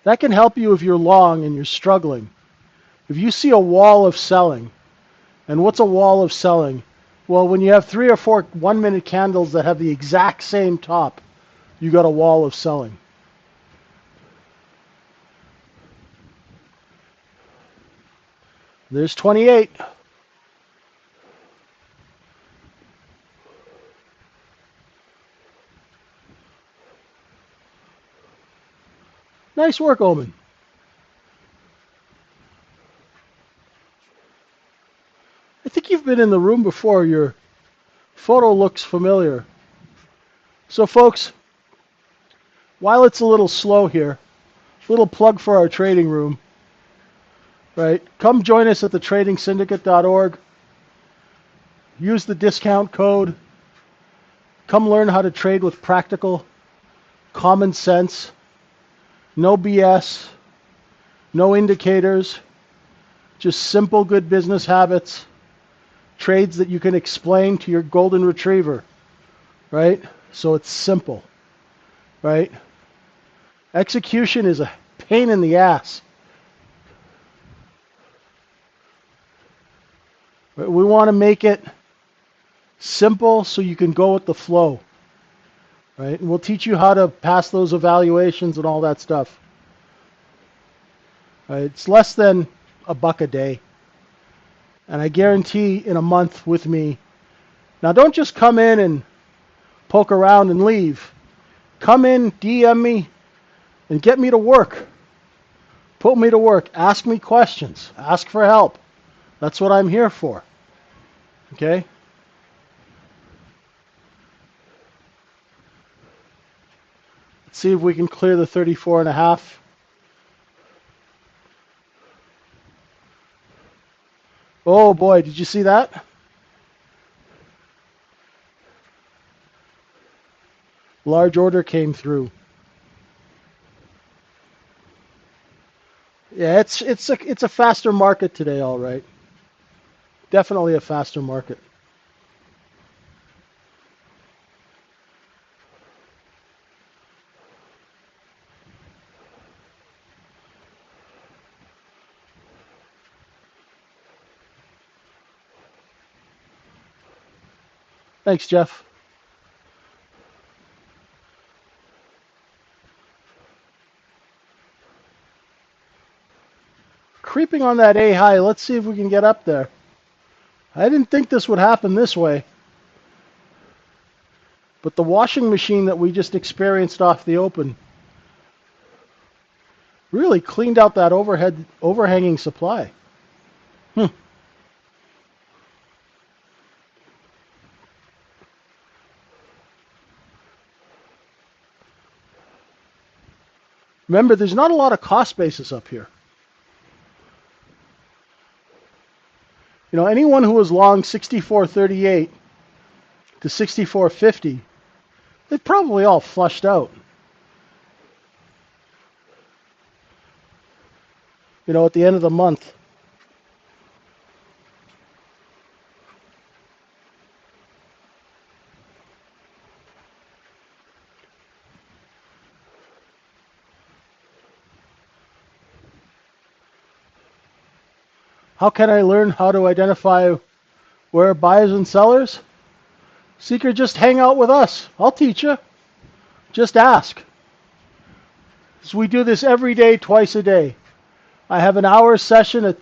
That can help you if you're long and you're struggling. If you see a wall of selling, and what's a wall of selling? Well, when you have 3 or 4 1-minute candles that have the exact same top, you got a wall of selling. There's 28. Nice work, Omen. I think you've been in the room before. Your photo looks familiar. So, folks, while it's a little slow here, little plug for our trading room. Right? Come join us at the tradingsyndicate.org. Use the discount code. Come learn how to trade with practical, common sense, no BS, no indicators, just simple good business habits, trades that you can explain to your golden retriever, right? So it's simple, right? Execution is a pain in the ass. We want to make it simple so you can go with the flow. Right? And we'll teach you how to pass those evaluations and all that stuff. Right? It's less than $1 a day. And I guarantee in a month with me. Now don't just come in and poke around and leave. Come in, DM me, and get me to work. Put me to work. Ask me questions. Ask for help. That's what I'm here for. Okay? Let's see if we can clear the 34.5. Oh boy, did you see that? Large order came through. Yeah, it's a faster market today, all right. Definitely a faster market. Thanks, Jeff. Creeping on that A high. Let's see if we can get up there. I didn't think this would happen this way. But the washing machine that we just experienced off the open really cleaned out that overhanging supply. Remember, there's not a lot of cost basis up here. You know, anyone who was long 64.38 to 64.50, they've probably all flushed out. You know, at the end of the month. How can I learn how to identify where buyers and sellers? Seeker, just hang out with us. I'll teach you. Just ask. So we do this every day, twice a day. I have an hour session at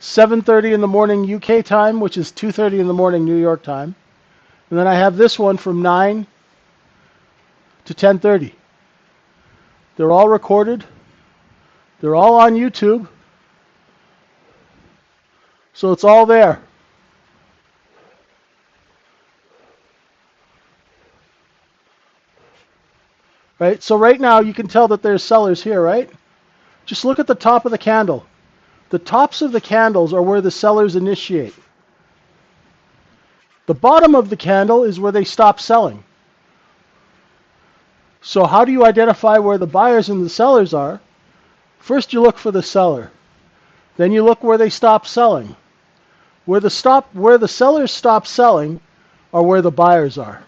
7:30 in the morning UK time, which is 2:30 in the morning New York time. And then I have this one from 9 to 10:30. They're all recorded. They're all on YouTube. So it's all there. Right? So right now you can tell that there's sellers here, right? Just look at the top of the candle. The tops of the candles are where the sellers initiate. The bottom of the candle is where they stop selling. So how do you identify where the buyers and the sellers are? First you look for the seller. Then you look where they stop selling. Where the sellers stop selling are where the buyers are.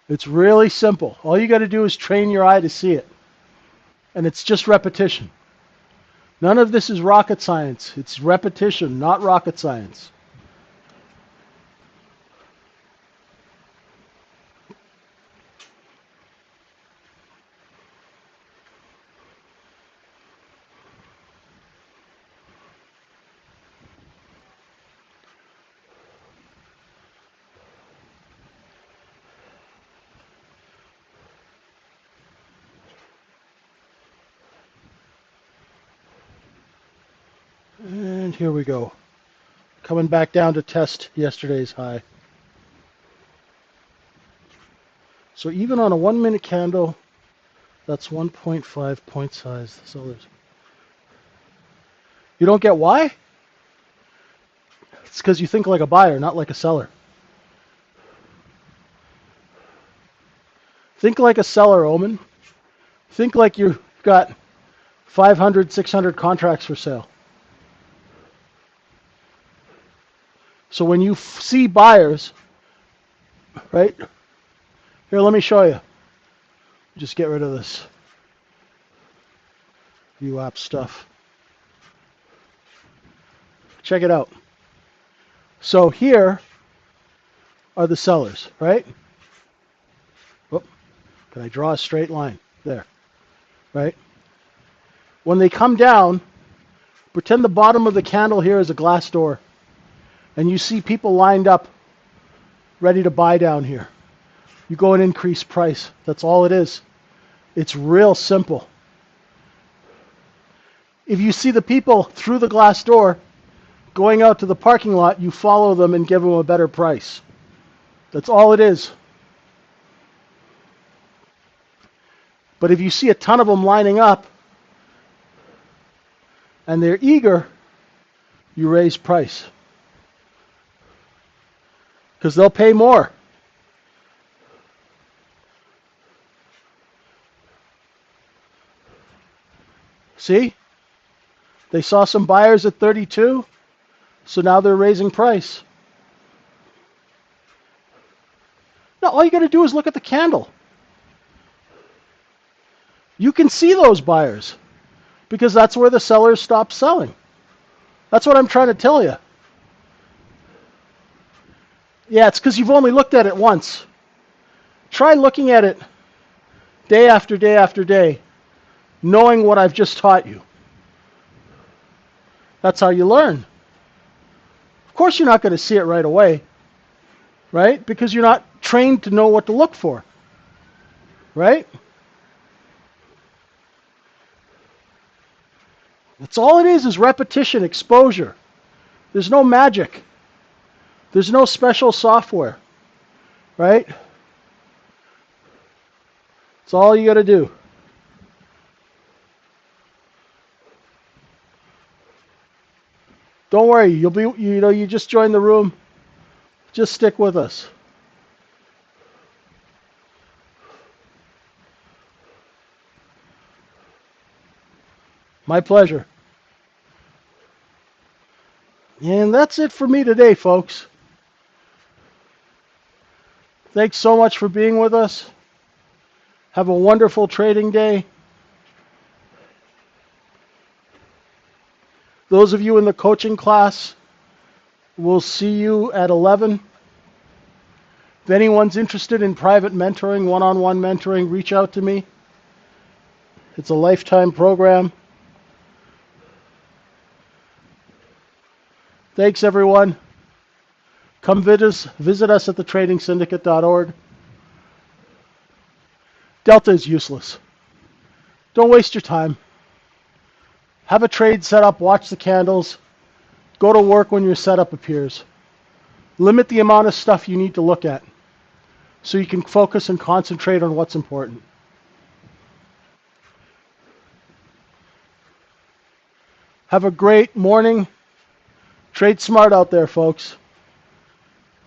It's really simple. All you got to do is train your eye to see it. And it's just repetition. None of this is rocket science. It's repetition, not rocket science. And here we go. Coming back down to test yesterday's high. So even on a 1 minute candle, that's 1.5 point size. The sellers. You don't get why? It's because you think like a buyer, not like a seller. Think like a seller, Omen. Think like you've got 500, 600 contracts for sale. So when you see buyers, right? Here, let me show you. Just get rid of this VWAP stuff. Check it out. So here are the sellers, right? Whoop. Can I draw a straight line? There, right? When they come down, pretend the bottom of the candle here is a glass door, and you see people lined up ready to buy down here. You go and increase price. That's all it is. It's real simple. If you see the people through the glass door going out to the parking lot, you follow them and give them a better price. That's all it is. But if you see a ton of them lining up and they're eager, you raise price. Because they'll pay more. See? They saw some buyers at 32, so now they're raising price. Now, all you got to do is look at the candle. You can see those buyers because that's where the sellers stop selling. That's what I'm trying to tell you. Yeah, it's because you've only looked at it once. Try looking at it day after day after day, knowing what I've just taught you. That's how you learn. Of course, you're not going to see it right away, right? Because you're not trained to know what to look for, right? That's all it is repetition, exposure. There's no magic. There's no special software, right? That's all you got to do. Don't worry, you just joined the room. Just stick with us. My pleasure. And that's it for me today, folks. Thanks so much for being with us. Have a wonderful trading day. Those of you in the coaching class, we'll see you at 11. If anyone's interested in private mentoring, one-on-one mentoring, reach out to me. It's a lifetime program. Thanks, everyone. Come visit us at thetradingsyndicate.org. Delta is useless. Don't waste your time. Have a trade set up, watch the candles. Go to work when your setup appears. Limit the amount of stuff you need to look at so you can focus and concentrate on what's important. Have a great morning. Trade smart out there, folks.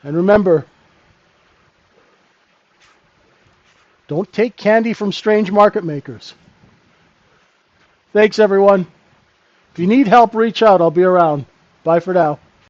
And remember, don't take candy from strange market makers. Thanks, everyone. If you need help, reach out. I'll be around. Bye for now.